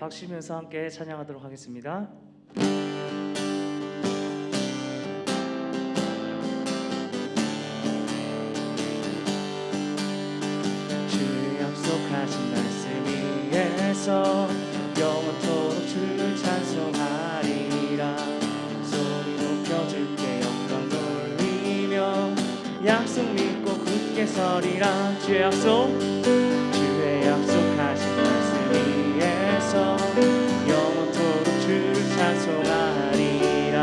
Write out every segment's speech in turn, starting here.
박수치면서 함께 찬양하도록 하겠습니다. 주의 약속하신 말씀 위에서 영원토록 주를 찬송하리라. 소리 높여 주께 영광 돌리며 약속 믿고 굳게 서리라. 주의 약속하신 말씀 위에서 영원토록 주를 찬송하리라.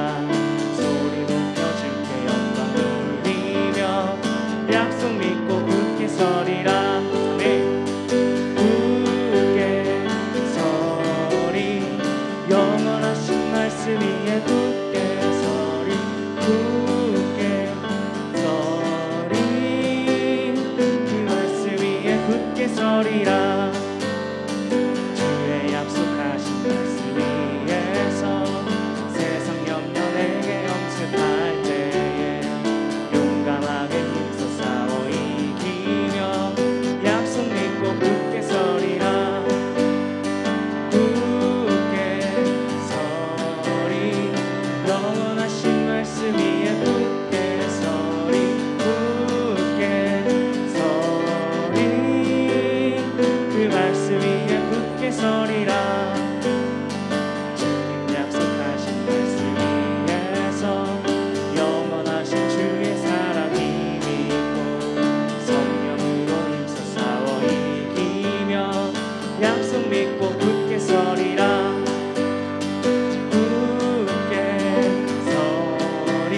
소리 높여 주께 영광 돌리며 약속 믿고 굳게 서리라. 아멘. 굳게 서리 영원하신 말씀 위에 굳게 서리. 굳게 서리 그 말씀 위에 굳게 서리라. 주의 약속하신 말씀 위에서 세상 염려 내게 엄습할 때에 용감하게 힘써 싸워 이기며 약속 믿고 굳게 서리라. 굳게 서리 영원하신 말씀 위에 굳게 서리. 굳게 서리 그 말씀 위에 굳게 서리라. 주님 약속하신 말씀 위에서 영원하신 주의 사랑이 믿고 성령으로 힘써 싸워 이기며 약속 믿고 굳게 서리라. 굳게 서리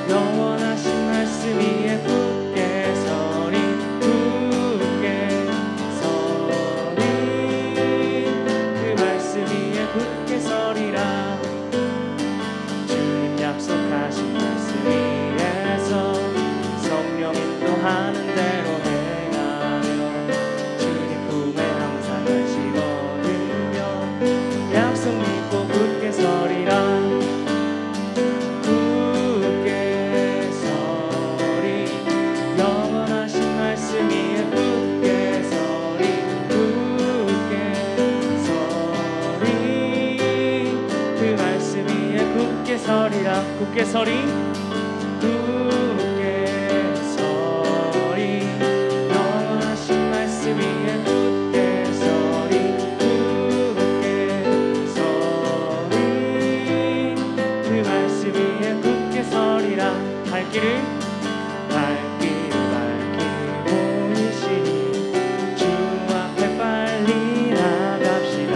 영원하신 말씀 위에 굳게 서리. 굳게 서리 그 말씀 위에 굳게 서리라. 주님 약속하신 말씀 위에서 성령 인도하는 대로 행하며 주님 품에 항상 안식 얻으며 약속 믿고 굳게 서리라. 굳게 서리 영원하신 말씀 위에 굳게 서리. 굳게 서리 그 말씀 위에 굳게 서리라. 굳게 서리. 굳게 서리 영원하신 말씀 위에 굳게 서리. 굳게 서리 그 말씀 위에 굳게 서리라. 갈 길을 보이시니 주 앞에 빨리 나갑시다.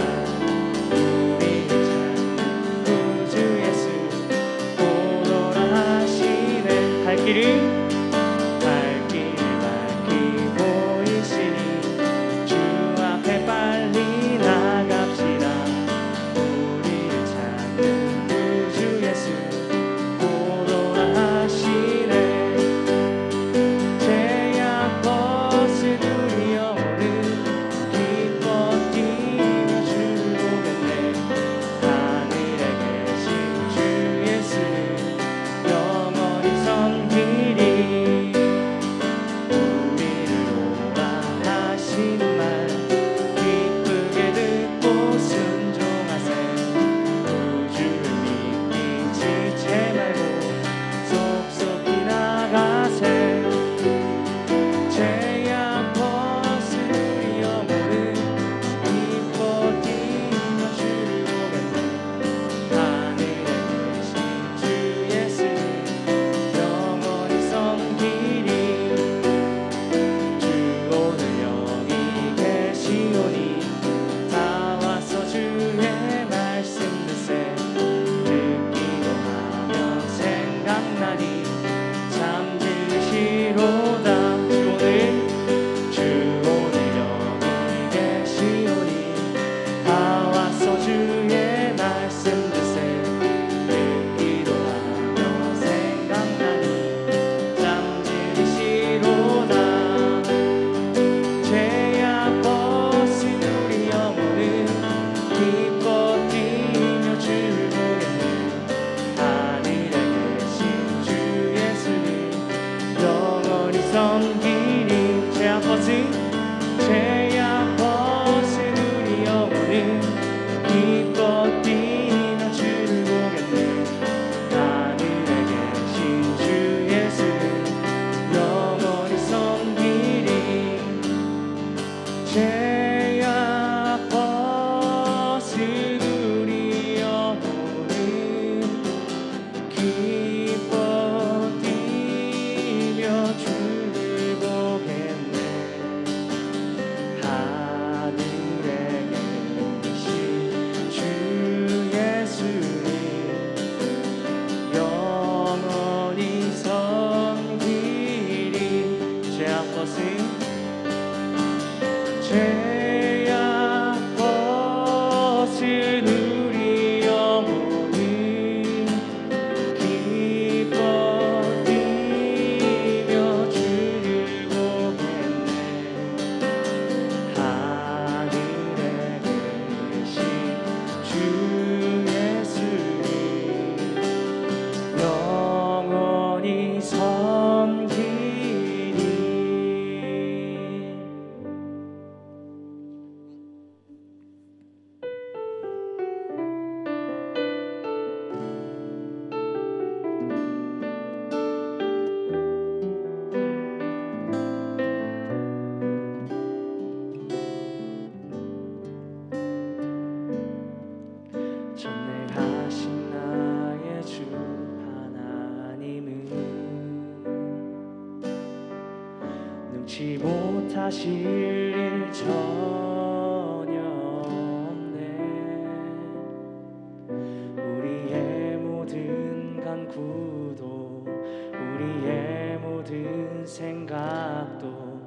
우리 찾는 구주 예수 오너라 하시네. 갈 길을 보이시니 주 앞에 빨리 나갑시다. 우리를 찾는 구주 예수 오너라 하시네. 죄악 벗은 우리 영혼은 기뻐 뛰며 주를 보겠네. 하늘에 계신 주 예수는 영원히 섬기리. 능치 못하실 일 전혀 없네. 우리의 모든 간구도 우리의 모든 생각도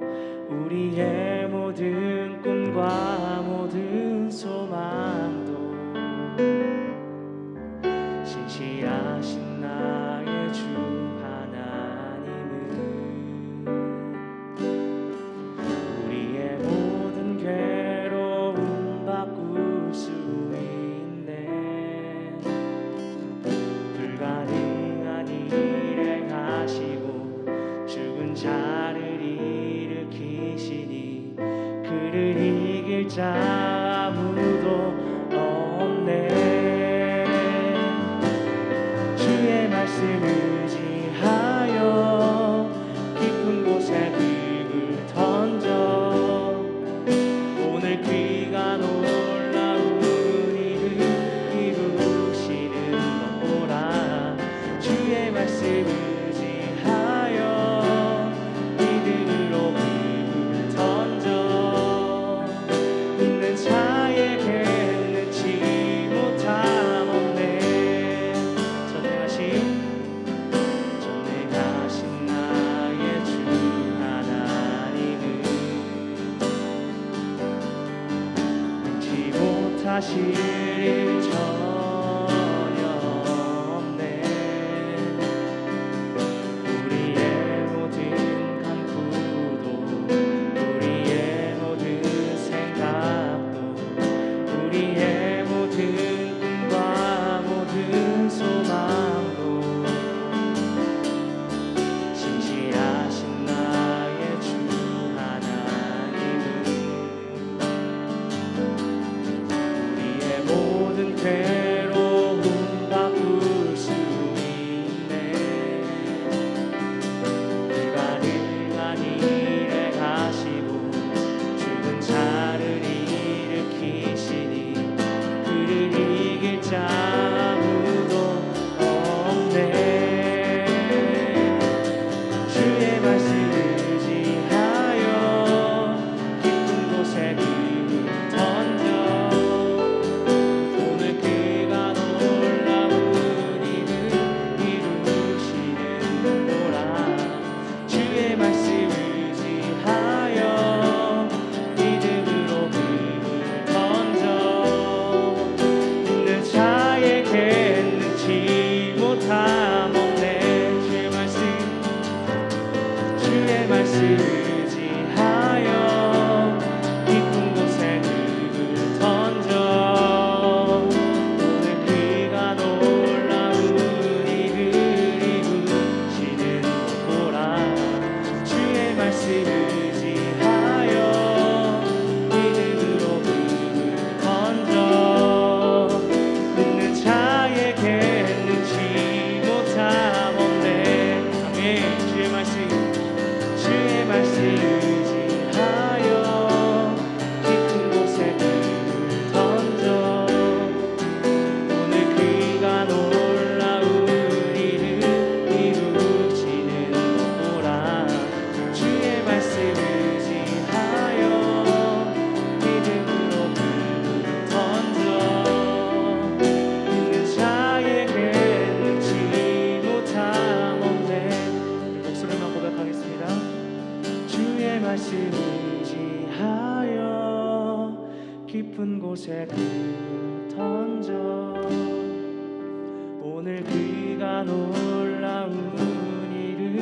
우리의 모든 꿈과 모든 소망도 신실하신 나의 주 하나님은 우리의 모든 괴로움 바꿀 수 있네. 불가능한 일을 하시고 죽은 자를 일으키시니 그를 이길 자 아무도 없네. 주의 말씀 의지하여 깊은 곳에 등을 던져 오늘 그가 놀라운 일을 이루시는 것보라. 주의 말씀 의지하여 믿음으로 등을 던져 믿는 자에게 능치 못함 없네. 전능하신 나의 주 하나님은 능치 못하실 일 전혀 없네. 우리의 모든 간구도 우리의 모든 생각도 우리의 모든 꿈과 모든 소망도 신실하신 나의 주 하나님은 우리의 모든 괴로움 바꿀 수 있네. 불가능한 일을 하시고 죽은 자를 일으키시니 그를 이길 자 아무도 없네. 주의 말씀 의지하여 깊은 곳에 등을 던져 오늘 그가 놀라운 일을 이루시는 거라. 주의 말씀 의지하여 믿음으로 등을 던져 믿는 자에게 능치 못함 없네. 주의 말씀 의지하여 깊은 곳에 등을 던져 오늘 그가 놀라운 일을 이루시는 거라. 주의 말씀 의지하여 믿음으로 등을 던져 믿는 자에게 능치 못함 없네. 아멘. 주의 말씀 의지하여 깊은 곳에 등을 던져 오늘 그가 놀라운 일을 이루시는 거라. 주의 말씀 의지하여 믿음으로 등을 던져 믿는 자에게 능치 못함 없네. 목소리만 고백하겠습니다. 주의 말씀 의지하여 깊은 곳에 등을 던져 오늘 그가 놀라운 일을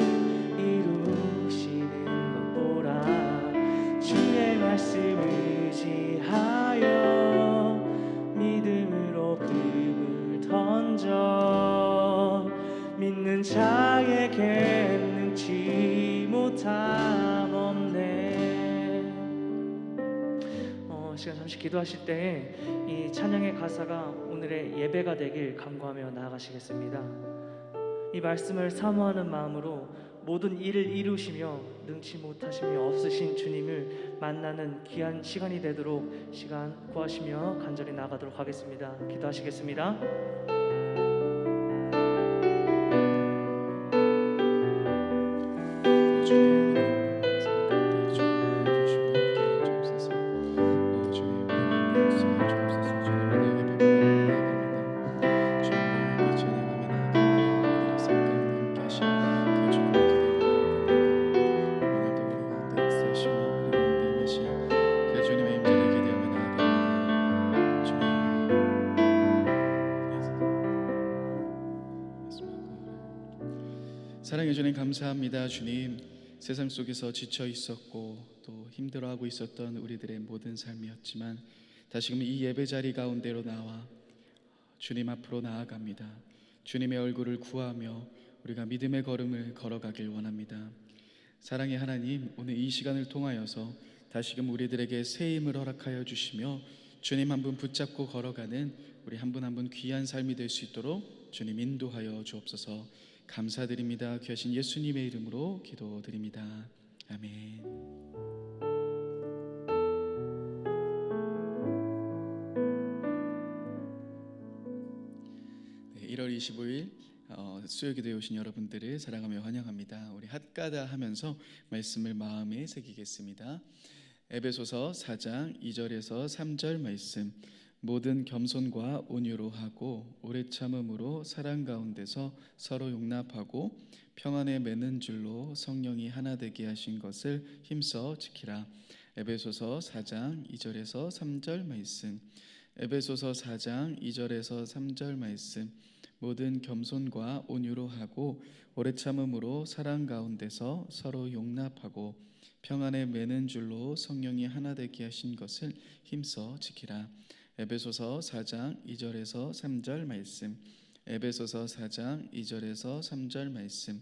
이루시는 것보라. 주의 말씀 의지하여 믿음으로 등을 던져 믿는 자에게 능치 못함 없네. 시간 잠시 기도하실 때 이 찬양의 가사가 오늘의 예배가 되길 간구하며 나아가시겠습니다. 이 말씀을 사모하는 마음으로 모든 일을 이루시며 능치 못하심이 없으신 주님을 만나는 귀한 시간이 되도록 시간 구하시며 간절히 나아가도록 하겠습니다. 기도하시겠습니다. 사랑해 주님 감사합니다. 주님, 세상 속에서 지쳐 있었고 또 힘들어하고 있었던 우리들의 모든 삶이었지만 다시금 이 예배 자리 가운데로 나와 주님 앞으로 나아갑니다. 주님의 얼굴을 구하며 우리가 믿음의 걸음을 걸어가길 원합니다. 사랑의 하나님, 오늘 이 시간을 통하여서 다시금 우리들에게 새 힘을 허락하여 주시며 주님 한 분 붙잡고 걸어가는 우리 한 분 한 분 귀한 삶이 될 수 있도록 주님 인도하여 주옵소서. 감사드립니다. 귀하신 예수님의 이름으로 기도드립니다. 아멘. 1월 25일 수요기도에 오신 여러분들을 사랑하며 환영합니다. 우리 핫가다 하면서 말씀을 마음에 새기겠습니다. 에베소서 4장 2절에서 3절 말씀. 모든 겸손과 온유로 하고 오래 참음으로 사랑 가운데서 서로 용납하고 평안에 매는 줄로 성령이 하나 되게 하신 것을 힘써 지키라. 에베소서 4장 2절에서 3절 말씀. 에베소서 4장 2절에서 3절 말씀. 모든 겸손과 온유로 하고 오래 참음으로 사랑 가운데서 서로 용납하고 평안에 매는 줄로 성령이 하나 되게 하신 것을 힘써 지키라. 에베소서 4장 2절에서 3절 말씀. 에베소서 4장 2절에서 3절 말씀.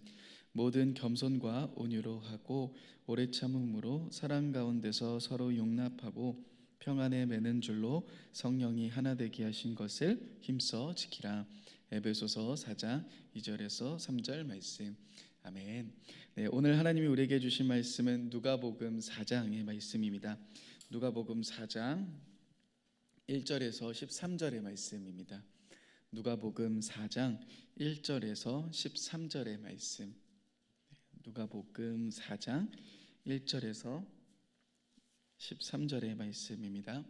모든 겸손과 온유로 하고 오래 참음으로 사랑 가운데서 서로 용납하고 평안에 매는 줄로 성령이 하나 되게 하신 것을 힘써 지키라. 에베소서 4장 2절에서 3절 말씀. 아멘. 네, 오늘 하나님이 우리에게 주신 말씀은 누가복음 4장의 말씀입니다. 누가복음 4장 1절에서 13절의 말씀입니다. 누가복음 4장 1절에서 13절의 말씀. 누가복음 4장 1절에서 13절의 말씀입니다.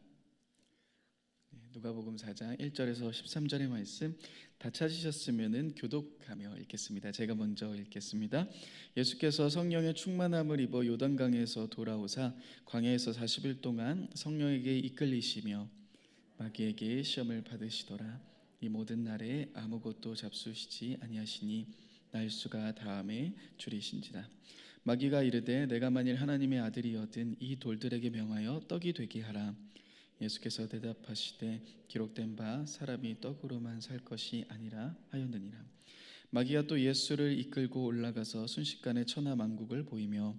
누가복음 4장 1절에서 13절의 말씀 다 찾으셨으면 교독하며 읽겠습니다. 제가 먼저 읽겠습니다. 예수께서 성령의 충만함을 입어 요단강에서 돌아오사 광야에서 40일 동안 성령에게 이끌리시며 마귀에게 시험을 받으시더라. 이 모든 날에 아무것도 잡수시지 아니하시니 날수가 다함에 줄이신지라. 마귀가 이르되 내가 만일 하나님의 아들이거든 이 돌들에게 명하여 떡이 되게 하라. 예수께서 대답하시되 기록된 바 사람이 떡으로만 살 것이 아니라 하였느니라. 마귀가 또 예수를 이끌고 올라가서 순식간에 천하 만국을 보이며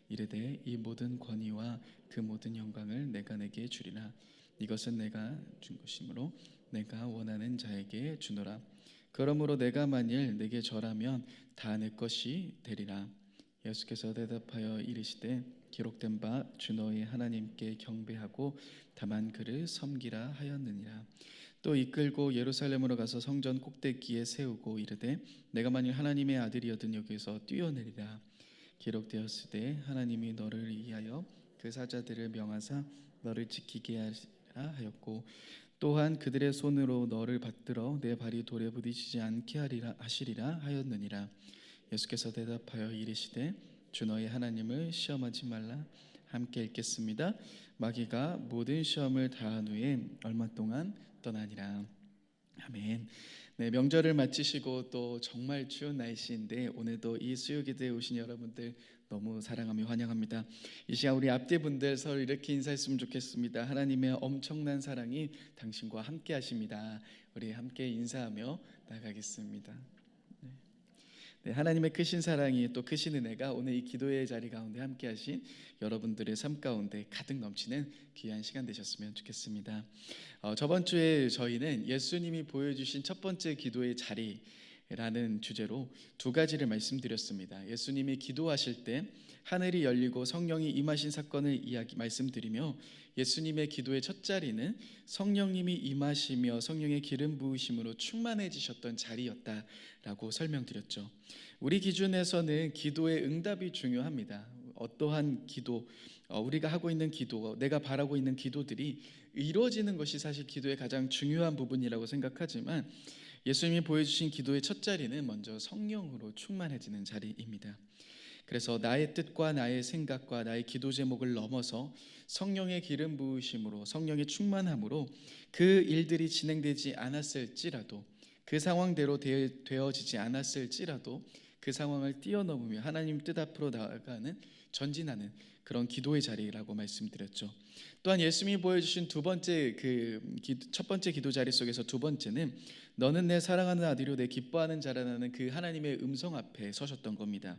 이르되 이 모든 권위와 그 모든 영광을 내가 내게 주리라. 이것은 내가 준 것이므로 내가 원하는 자에게 주노라. 그러므로 내가 만일 내게 절하면 다 내 것이 되리라. 예수께서 대답하여 이르시되 기록된 바 주 너희 하나님께 경배하고 다만 그를 섬기라 하였느니라. 또 이끌고 예루살렘으로 가서 성전 꼭대기에 세우고 이르되 내가 만일 하나님의 아들이거든 여기서 뛰어내리라. 기록되었으되 하나님이 너를 위하여 그 사자들을 명하사 너를 지키게 하라 하였고 또한 그들의 손으로 너를 받들어 내 발이 돌에 부딪히지 않게 하시리라 하였느니라. 예수께서 대답하여 이르시되 주 너희 하나님을 시험하지 말라. 함께 읽겠습니다. 마귀가 모든 시험을 다한 후에 얼마 동안 떠나니라. 아멘. 네, 명절을 마치시고 또 정말 추운 날씨인데 오늘도 이 수요기도에 오신 여러분들 너무 사랑하며 환영합니다. 이 시간 우리 앞뒤 분들 서로 이렇게 인사했으면 좋겠습니다. 하나님의 엄청난 사랑이 당신과 함께 하십니다. 우리 함께 인사하며 나가겠습니다. 네, 하나님의 크신 사랑이 또 크신 은혜가 오늘 이 기도의 자리 가운데 함께 하신 여러분들의 삶 가운데 가득 넘치는 귀한 시간 되셨으면 좋겠습니다. 저번 주에 저희는 예수님이 보여주신 첫 번째 기도의 자리라는 주제로 두 가지를 말씀드렸습니다. 예수님이 기도하실 때 하늘이 열리고 성령이 임하신 사건을 말씀드리며 예수님의 기도의 첫 자리는 성령님이 임하시며 성령의 기름 부으심으로 충만해지셨던 자리였다라고 설명드렸죠. 우리 기준에서는 기도의 응답이 중요합니다. 어떠한 기도, 우리가 하고 있는 기도, 내가 바라고 있는 기도들이 이루어지는 것이 사실 기도의 가장 중요한 부분이라고 생각하지만 예수님이 보여주신 기도의 첫 자리는 먼저 성령으로 충만해지는 자리입니다. 그래서 나의 뜻과 나의 생각과 나의 기도 제목을 넘어서 성령의 기름 부으심으로 성령의 충만함으로 그 일들이 진행되지 않았을지라도 그 상황대로 되어지지 않았을지라도 그 상황을 뛰어넘으며 하나님 뜻 앞으로 나아가는 전진하는 그런 기도의 자리라고 말씀드렸죠. 또한 예수님이 보여주신 첫 번째 기도 자리 속에서 두 번째는 너는 내 사랑하는 아들이요 내 기뻐하는 자라는 그 하나님의 음성 앞에 서셨던 겁니다.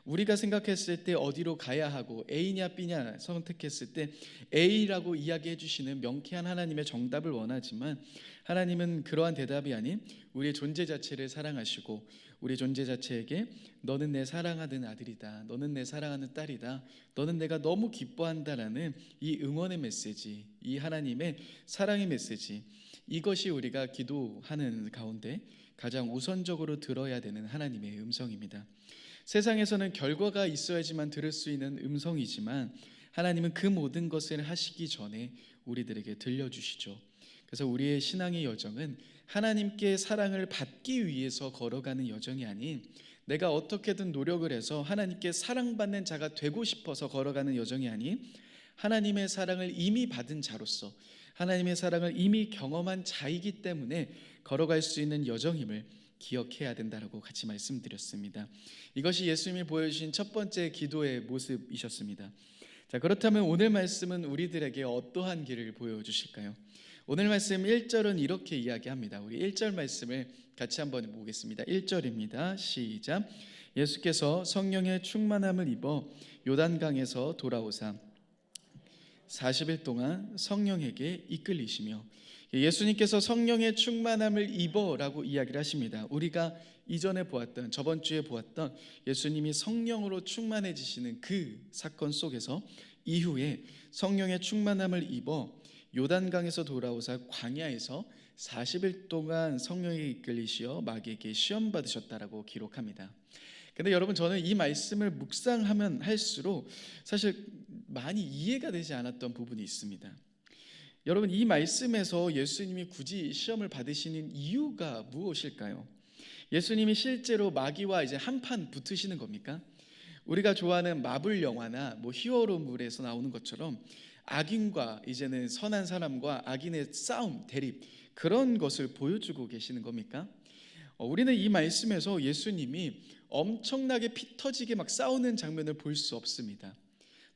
우리가 생각했을 때 어디로 가야 하고 A냐 B냐 선택했을 때 A라고 이야기해 주시는 명쾌한 하나님의 정답을 원하지만 하나님은 그러한 대답이 아닌 우리의 존재 자체를 사랑하시고 우리 존재 자체에게 너는 내 사랑하는 아들이다, 너는 내 사랑하는 딸이다, 너는 내가 너무 기뻐한다라는 이 응원의 메시지, 이 하나님의 사랑의 메시지, 이것이 우리가 기도하는 가운데 가장 우선적으로 들어야 되는 하나님의 음성입니다. 세상에서는 결과가 있어야지만 들을 수 있는 음성이지만 하나님은 그 모든 것을 하시기 전에 우리들에게 들려주시죠. 그래서 우리의 신앙의 여정은 하나님께 사랑을 받기 위해서 걸어가는 여정이 아닌 내가 어떻게든 노력을 해서 하나님께 사랑받는 자가 되고 싶어서 걸어가는 여정이 아닌 하나님의 사랑을 이미 받은 자로서 하나님의 사랑을 이미 경험한 자이기 때문에 걸어갈 수 있는 여정임을 기억해야 된다라고 같이 말씀드렸습니다. 이것이 예수님이 보여주신 첫 번째 기도의 모습이셨습니다. 자, 그렇다면 오늘 말씀은 우리들에게 어떠한 길을 보여주실까요? 오늘 말씀 1절은 이렇게 이야기합니다. 우리 1절 말씀을 같이 한번 보겠습니다. 1절입니다. 시작. 예수께서 성령의 충만함을 입어 요단강에서 돌아오사 40일 동안 성령에게 이끌리시며, 예수님께서 성령의 충만함을 입어라고 이야기를 하십니다. 우리가 이전에 보았던, 저번 주에 보았던 예수님이 성령으로 충만해지시는 그 사건 속에서 이후에 성령의 충만함을 입어 요단강에서 돌아오사 광야에서 40일 동안 성령에 이끌리시어 마귀에게 시험 받으셨다라고 기록합니다. 근데 여러분, 저는 이 말씀을 묵상하면 할수록 사실 많이 이해가 되지 않았던 부분이 있습니다. 여러분, 이 말씀에서 예수님이 굳이 시험을 받으시는 이유가 무엇일까요? 예수님이 실제로 마귀와 이제 한판 붙으시는 겁니까? 우리가 좋아하는 마블 영화나 히어로물에서 나오는 것처럼 악인과 이제는 선한 사람과 악인의 싸움, 대립, 그런 것을 보여주고 계시는 겁니까? 우리는 이 말씀에서 예수님이 엄청나게 피 터지게 막 싸우는 장면을 볼 수 없습니다.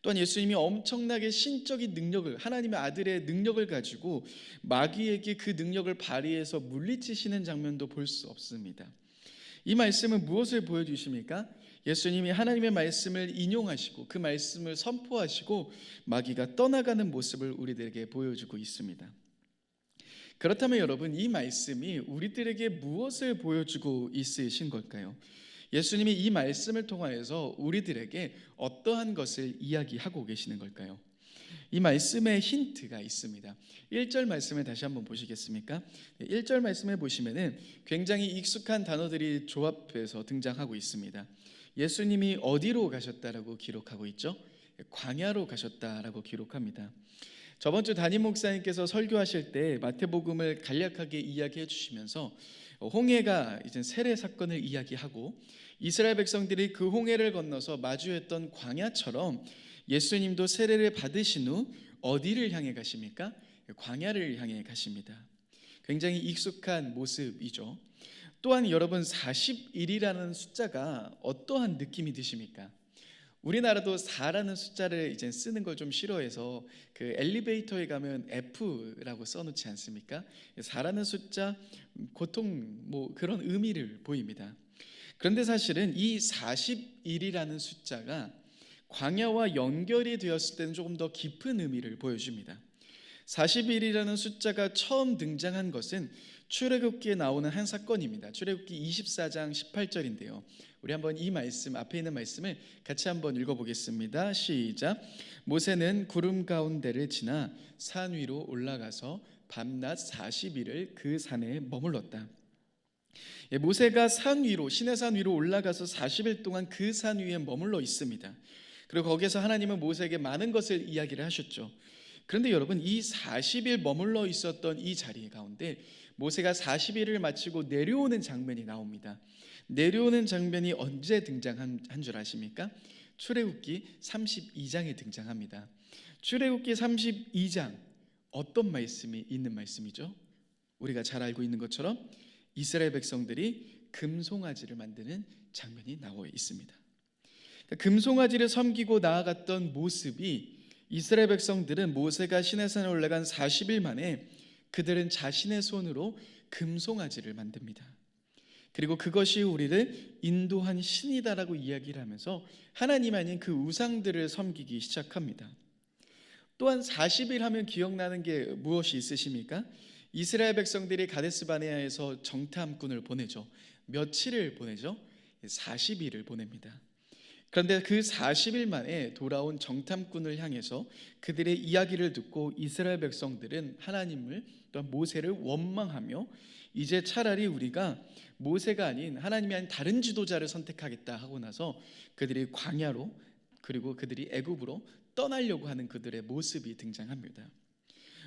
또한 예수님이 엄청나게 신적인 능력을, 하나님의 아들의 능력을 가지고 마귀에게 그 능력을 발휘해서 물리치시는 장면도 볼 수 없습니다. 이 말씀은 무엇을 보여주십니까? 예수님이 하나님의 말씀을 인용하시고 그 말씀을 선포하시고 마귀가 떠나가는 모습을 우리들에게 보여주고 있습니다. 그렇다면 여러분, 이 말씀이 우리들에게 무엇을 보여주고 있으신 걸까요? 예수님이 이 말씀을 통하여서 우리들에게 어떠한 것을 이야기하고 계시는 걸까요? 이 말씀에 힌트가 있습니다. 1절 말씀을 다시 한번 보시겠습니까? 1절 말씀에 보시면은 굉장히 익숙한 단어들이 조합해서 등장하고 있습니다. 예수님이 어디로 가셨다라고 기록하고 있죠? 광야로 가셨다라고 기록합니다. 저번 주 담임 목사님께서 설교하실 때 마태복음을 간략하게 이야기해 주시면서 홍해가 이제 세례 사건을 이야기하고 이스라엘 백성들이 그 홍해를 건너서 마주했던 광야처럼 예수님도 세례를 받으신 후 어디를 향해 가십니까? 광야를 향해 가십니다. 굉장히 익숙한 모습이죠. 또한 여러분, 40일이라는 숫자가 어떠한 느낌이 드십니까? 우리나라도 4라는 숫자를 이제 쓰는 걸 좀 싫어해서 그 엘리베이터에 가면 F라고 써놓지 않습니까? 4라는 숫자, 고통 그런 의미를 보입니다. 그런데 사실은 이 40일이라는 숫자가 광야와 연결이 되었을 때는 조금 더 깊은 의미를 보여줍니다. 40일이라는 숫자가 처음 등장한 것은 출애굽기에 나오는 한 사건입니다. 출애굽기 24장 18절인데요. 우리 한번 이 말씀, 앞에 있는 말씀을 같이 한번 읽어보겠습니다. 시작. 모세는 구름 가운데를 지나 산 위로 올라가서 밤낮 40일을 그 산에 머물렀다. 모세가 산 위로, 시내산 위로 올라가서 40일 동안 그 산 위에 머물러 있습니다. 그리고 거기서 하나님은 모세에게 많은 것을 이야기를 하셨죠. 그런데 여러분, 이 40일 머물러 있었던 이 자리 가운데 모세가 40일을 마치고 내려오는 장면이 나옵니다. 내려오는 장면이 언제 등장한 줄 아십니까? 출애굽기 32장에 등장합니다. 출애굽기 32장, 어떤 말씀이 있는 말씀이죠? 우리가 잘 알고 있는 것처럼 이스라엘 백성들이 금송아지를 만드는 장면이 나와 있습니다. 금송아지를 섬기고 나아갔던 모습이 이스라엘 백성들은 모세가 시내산에 올라간 40일 만에 그들은 자신의 손으로 금송아지를 만듭니다. 그리고 그것이 우리를 인도한 신이다라고 이야기를 하면서 하나님 아닌 그 우상들을 섬기기 시작합니다. 또한 40일 하면 기억나는 게 무엇이 있으십니까? 이스라엘 백성들이 가데스 바네아에서 정탐꾼을 보내죠. 며칠을 보내죠? 40일을 보냅니다. 그런데 그 40일 만에 돌아온 정탐꾼을 향해서 그들의 이야기를 듣고 이스라엘 백성들은 하나님을 또한 모세를 원망하며 이제 차라리 우리가 모세가 아닌 하나님이 아닌 다른 지도자를 선택하겠다 하고 나서 그들이 광야로 그리고 그들이 애굽으로 떠나려고 하는 그들의 모습이 등장합니다.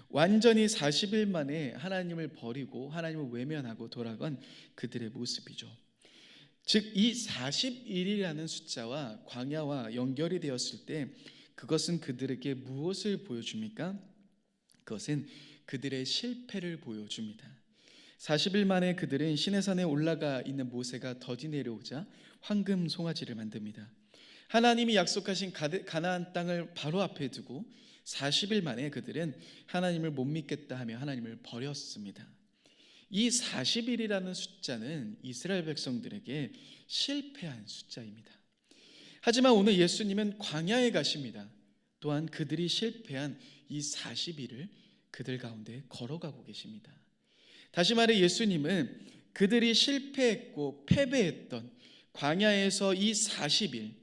완전히 40일 만에 하나님을 버리고 하나님을 외면하고 돌아간 그들의 모습이죠. 즉 이 41이라는 숫자와 광야와 연결이 되었을 때 그것은 그들에게 무엇을 보여줍니까? 그것은 그들의 실패를 보여줍니다. 40일 만에 그들은 시내산에 올라가 있는 모세가 더디 내려오자 황금 송아지를 만듭니다. 하나님이 약속하신 가나안 땅을 바로 앞에 두고 40일 만에 그들은 하나님을 못 믿겠다 하며 하나님을 버렸습니다. 이 40일이라는 숫자는 이스라엘 백성들에게 실패한 숫자입니다. 하지만 오늘 예수님은 광야에 가십니다. 또한 그들이 실패한 이 40일을 그들 가운데 걸어가고 계십니다. 다시 말해 예수님은 그들이 실패했고 패배했던 광야에서 이 40일,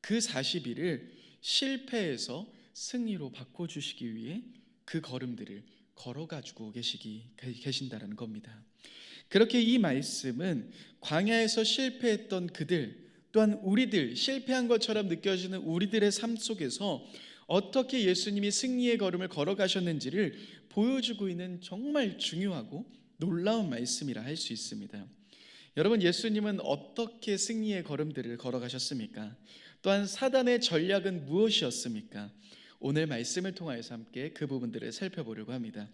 그 40일을 실패에서 승리로 바꿔주시기 위해 그 걸음들을 걸어가지고 계신다는 겁니다. 그렇게 이 말씀은 광야에서 실패했던 그들 또한 우리들 실패한 것처럼 느껴지는 우리들의 삶 속에서 어떻게 예수님이 승리의 걸음을 걸어가셨는지를 보여주고 있는 정말 중요하고 놀라운 말씀이라 할 수 있습니다. 여러분 예수님은 어떻게 승리의 걸음들을 걸어가셨습니까? 또한 사단의 전략은 무엇이었습니까? 오늘 말씀을 통하여서 함께 그 부분들을 살펴보려고 합니다.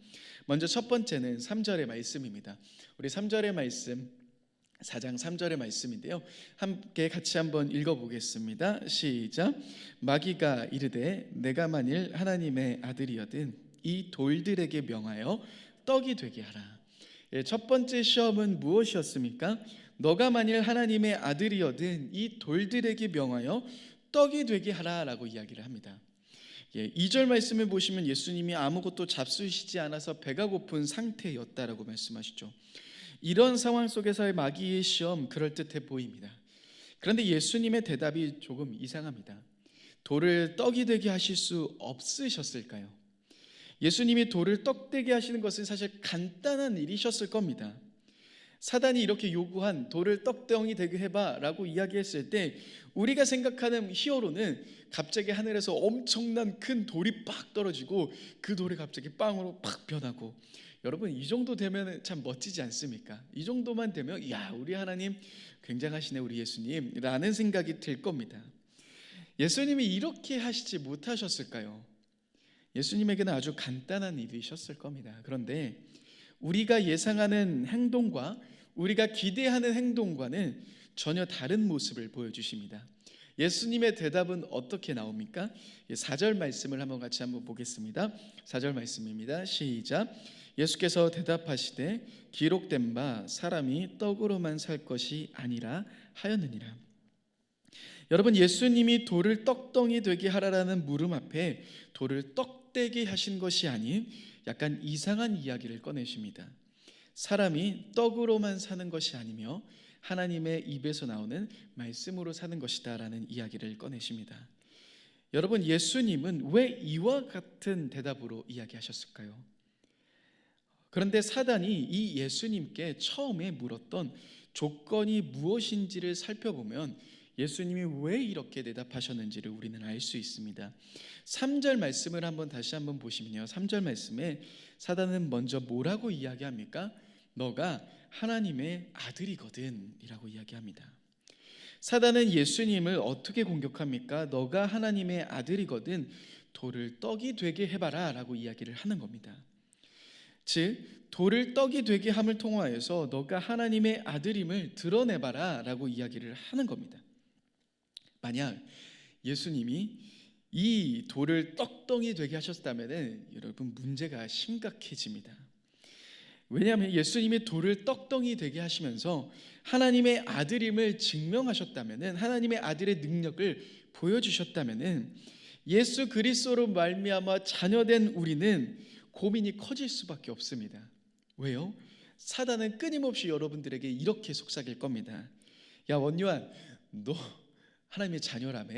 먼저 첫 번째는 3절의 말씀입니다. 우리 3절의 말씀 4장 3절의 말씀인데요. 함께 같이 한번 읽어보겠습니다. 시작. 마귀가 이르되 내가 만일 하나님의 아들이거든 이 돌들에게 명하여 떡이 되게 하라. 첫 번째 시험은 무엇이었습니까? 너가 만일 하나님의 아들이거든 이 돌들에게 명하여 떡이 되게 하라라고 이야기를 합니다. 2절 말씀을 보시면 예수님이 아무것도 잡수시지 않아서 배가 고픈 상태였다라고 말씀하시죠. 이런 상황 속에서의 마귀의 시험 그럴듯해 보입니다. 그런데 예수님의 대답이 조금 이상합니다. 돌을 떡이 되게 하실 수 없으셨을까요? 예수님이 돌을 떡 되게 하시는 것은 사실 간단한 일이셨을 겁니다. 사단이 이렇게 요구한 돌을 떡덩이 되게 해봐 라고 이야기했을 때 우리가 생각하는 히어로는 갑자기 하늘에서 엄청난 큰 돌이 빡 떨어지고 그 돌이 갑자기 빵으로 팍 변하고, 여러분 이 정도 되면 참 멋지지 않습니까? 이 정도만 되면 야 우리 하나님 굉장하시네 우리 예수님 라는 생각이 들 겁니다. 예수님이 이렇게 하시지 못하셨을까요? 예수님에게는 아주 간단한 일이셨을 겁니다. 그런데 우리가 예상하는 행동과 우리가 기대하는 행동과는 전혀 다른 모습을 보여주십니다. 예수님의 대답은 어떻게 나옵니까? 4절 말씀을 같이 한번 보겠습니다. 4절 말씀입니다. 시작. 예수께서 대답하시되 기록된 바 사람이 떡으로만 살 것이 아니라 하였느니라. 여러분 예수님이 돌을 떡덩이 되게 하라라는 물음 앞에 돌을 떡되게 하신 것이 아닌 약간 이상한 이야기를 꺼내십니다. 사람이 떡으로만 사는 것이 아니며 하나님의 입에서 나오는 말씀으로 사는 것이다 라는 이야기를 꺼내십니다. 여러분 예수님은 왜 이와 같은 대답으로 이야기하셨을까요? 그런데 사단이 이 예수님께 처음에 물었던 조건이 무엇인지를 살펴보면 예수님이 왜 이렇게 대답하셨는지를 우리는 알 수 있습니다. 3절 말씀을 다시 한번 보시면요. 3절 말씀에 사단은 먼저 뭐라고 이야기합니까? 너가 하나님의 아들이거든 이라고 이야기합니다. 사단은 예수님을 어떻게 공격합니까? 너가 하나님의 아들이거든 돌을 떡이 되게 해봐라 라고 이야기를 하는 겁니다. 즉 돌을 떡이 되게 함을 통하여서 너가 하나님의 아들임을 드러내봐라 라고 이야기를 하는 겁니다. 만약 예수님이 이 돌을 떡덩이 되게 하셨다면 여러분 문제가 심각해집니다. 왜냐하면 예수님이 돌을 떡덩이 되게 하시면서 하나님의 아들임을 증명하셨다면, 하나님의 아들의 능력을 보여주셨다면 예수 그리스도로 말미암아 자녀된 우리는 고민이 커질 수밖에 없습니다. 왜요? 사단은 끊임없이 여러분들에게 이렇게 속삭일 겁니다. 야 원요한, 너 하나님의 자녀라며.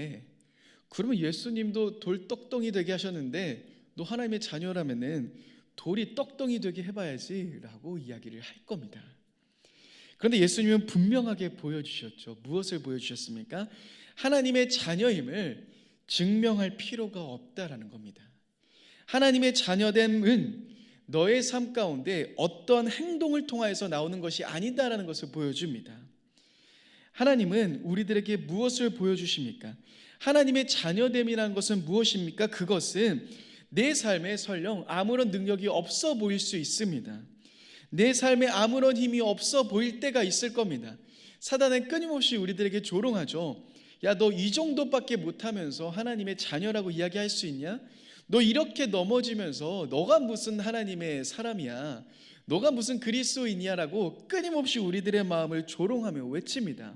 그러면 예수님도 돌 떡덩이 되게 하셨는데 너 하나님의 자녀라면은 돌이 떡덩이 되게 해봐야지 라고 이야기를 할 겁니다. 그런데 예수님은 분명하게 보여주셨죠. 무엇을 보여주셨습니까? 하나님의 자녀임을 증명할 필요가 없다라는 겁니다. 하나님의 자녀됨은 너의 삶 가운데 어떤 행동을 통하여서 나오는 것이 아니다라는 것을 보여줍니다. 하나님은 우리들에게 무엇을 보여주십니까? 하나님의 자녀됨이라는 것은 무엇입니까? 그것은 내 삶에 설령 아무런 능력이 없어 보일 수 있습니다. 내 삶에 아무런 힘이 없어 보일 때가 있을 겁니다. 사단은 끊임없이 우리들에게 조롱하죠. 야, 너 이 정도밖에 못하면서 하나님의 자녀라고 이야기할 수 있냐? 너 이렇게 넘어지면서 너가 무슨 하나님의 사람이야? 너가 무슨 그리스도인이야? 라고 끊임없이 우리들의 마음을 조롱하며 외칩니다.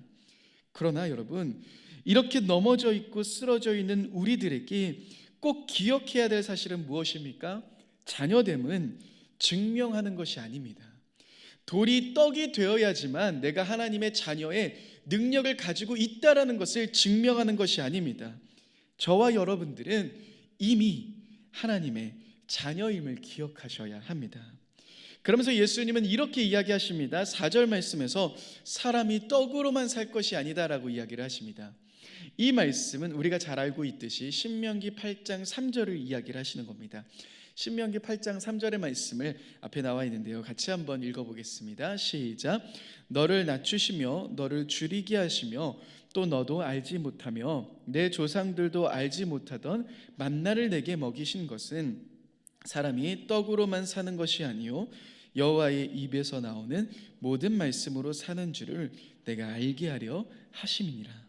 그러나 여러분, 이렇게 넘어져 있고 쓰러져 있는 우리들에게 꼭 기억해야 될 사실은 무엇입니까? 자녀됨은 증명하는 것이 아닙니다. 돌이 떡이 되어야지만 내가 하나님의 자녀의 능력을 가지고 있다라는 것을 증명하는 것이 아닙니다. 저와 여러분들은 이미 하나님의 자녀임을 기억하셔야 합니다. 그러면서 예수님은 이렇게 이야기하십니다. 4절 말씀에서 사람이 떡으로만 살 것이 아니다라고 이야기를 하십니다. 이 말씀은 우리가 잘 알고 있듯이 신명기 8장 3절을 이야기를 하시는 겁니다. 신명기 8장 3절의 말씀을 앞에 나와 있는데요. 같이 한번 읽어보겠습니다. 시작. 너를 낮추시며 너를 줄이게 하시며 또 너도 알지 못하며 내 조상들도 알지 못하던 만나를 내게 먹이신 것은 사람이 떡으로만 사는 것이 아니요 여호와의 입에서 나오는 모든 말씀으로 사는 줄을 내가 알게 하려 하심이니라.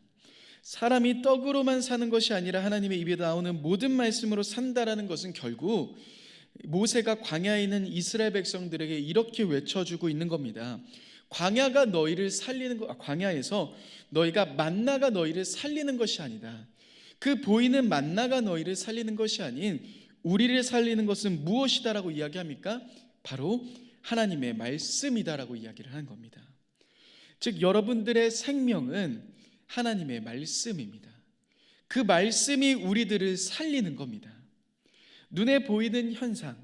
사람이 떡으로만 사는 것이 아니라 하나님의 입에 나오는 모든 말씀으로 산다라는 것은 결국 모세가 광야에 있는 이스라엘 백성들에게 이렇게 외쳐주고 있는 겁니다. 광야가 너희를 살리는 것, 광야에서 너희가 만나가 너희를 살리는 것이 아니다. 그 보이는 만나가 너희를 살리는 것이 아닌 우리를 살리는 것은 무엇이다라고 이야기합니까? 바로 하나님의 말씀이다라고 이야기를 하는 겁니다. 즉 여러분들의 생명은 하나님의 말씀입니다. 그 말씀이 우리들을 살리는 겁니다. 눈에 보이는 현상,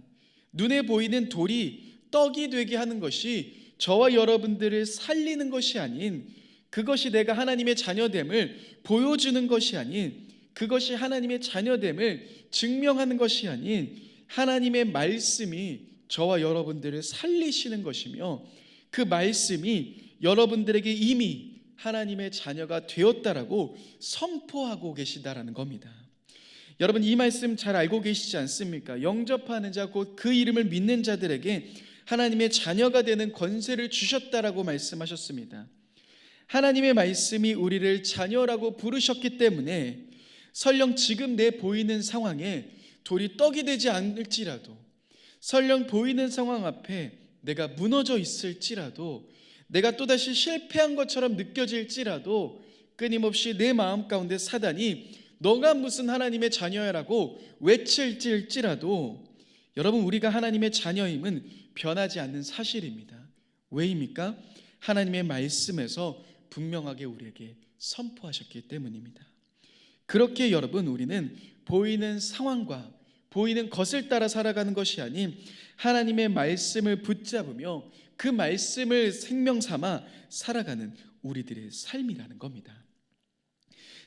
눈에 보이는 돌이 떡이 되게 하는 것이 저와 여러분들을 살리는 것이 아닌, 그것이 내가 하나님의 자녀됨을 보여주는 것이 아닌, 그것이 하나님의 자녀됨을 증명하는 것이 아닌 하나님의 말씀이 저와 여러분들을 살리시는 것이며 그 말씀이 여러분들에게 이미 하나님의 자녀가 되었다라고 선포하고 계시다라는 겁니다. 여러분 이 말씀 잘 알고 계시지 않습니까? 영접하는 자 곧 그 이름을 믿는 자들에게 하나님의 자녀가 되는 권세를 주셨다라고 말씀하셨습니다. 하나님의 말씀이 우리를 자녀라고 부르셨기 때문에 설령 지금 내 보이는 상황에 돌이 떡이 되지 않을지라도, 설령 보이는 상황 앞에 내가 무너져 있을지라도, 내가 또다시 실패한 것처럼 느껴질지라도 끊임없이 내 마음 가운데 사단이 너가 무슨 하나님의 자녀야라고 외칠지라도 여러분 우리가 하나님의 자녀임은 변하지 않는 사실입니다. 왜입니까? 하나님의 말씀에서 분명하게 우리에게 선포하셨기 때문입니다. 그렇게 여러분 우리는 보이는 상황과 보이는 것을 따라 살아가는 것이 아닌 하나님의 말씀을 붙잡으며 그 말씀을 생명 삼아 살아가는 우리들의 삶이라는 겁니다.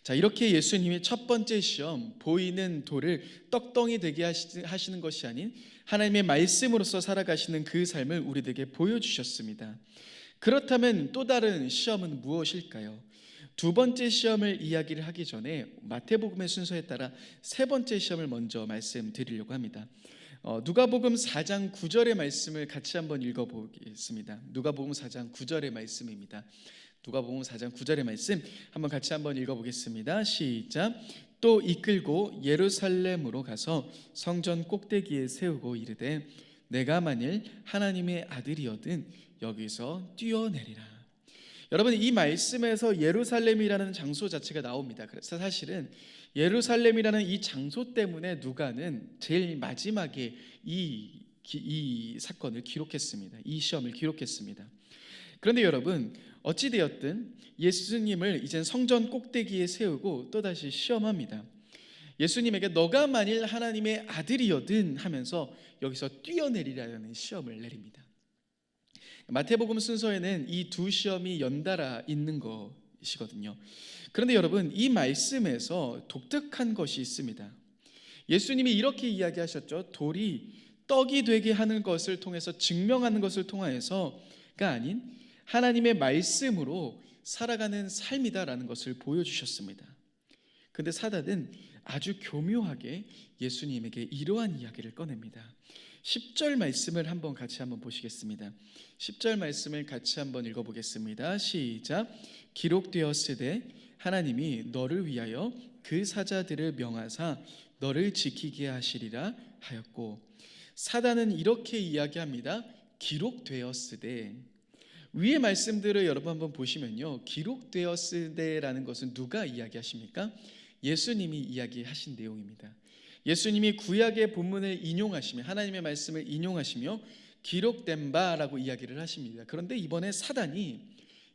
자, 이렇게 예수님이 첫 번째 시험, 보이는 돌을 떡덩이 되게 하시는 것이 아닌 하나님의 말씀으로서 살아가시는 그 삶을 우리들에게 보여주셨습니다. 그렇다면 또 다른 시험은 무엇일까요? 두 번째 시험을 이야기를 하기 전에 마태복음의 순서에 따라 세 번째 시험을 먼저 말씀드리려고 합니다. 누가복음 4장 9절의 말씀을 같이 한번 읽어보겠습니다. 누가복음 4장 9절의 말씀입니다. 누가복음 4장 9절의 말씀 한번 같이 한번 읽어보겠습니다. 시작. 또 이끌고 예루살렘으로 가서 성전 꼭대기에 세우고 이르되 내가 만일 하나님의 아들이거든 여기서 뛰어내리라. 여러분, 이 말씀에서 예루살렘이라는 장소 자체가 나옵니다. 그래서 사실은 예루살렘이라는 이 장소 때문에 누가는 제일 마지막에 이 사건을 기록했습니다. 이 시험을 기록했습니다. 그런데 여러분, 어찌되었든 예수님을 이젠 성전 꼭대기에 세우고 또다시 시험합니다. 예수님에게 너가 만일 하나님의 아들이거든 하면서 여기서 뛰어내리라는 시험을 내립니다. 마태복음 순서에는 이 두 시험이 연달아 있는 것이거든요. 그런데 여러분, 이 말씀에서 독특한 것이 있습니다. 예수님이 이렇게 이야기하셨죠. 돌이 떡이 되게 하는 것을 통해서, 증명하는 것을 통하여서가 아닌 하나님의 말씀으로 살아가는 삶이다라는 것을 보여주셨습니다. 그런데 사단은 아주 교묘하게 예수님에게 이러한 이야기를 꺼냅니다. 10절 말씀을 같이 한번 보시겠습니다. 10절 말씀을 같이 한번 읽어보겠습니다. 시작. 기록되었으되 하나님이 너를 위하여 그 사자들을 명하사 너를 지키게 하시리라 하였고, 사단은 이렇게 이야기합니다. 기록되었으되. 위의 말씀들을 여러분 한번 보시면요, 기록되었으되라는 것은 누가 이야기하십니까? 예수님이 이야기하신 내용입니다. 예수님이 구약의 본문을 인용하시며 하나님의 말씀을 인용하시며 기록된 바라고 이야기를 하십니다. 그런데 이번에 사단이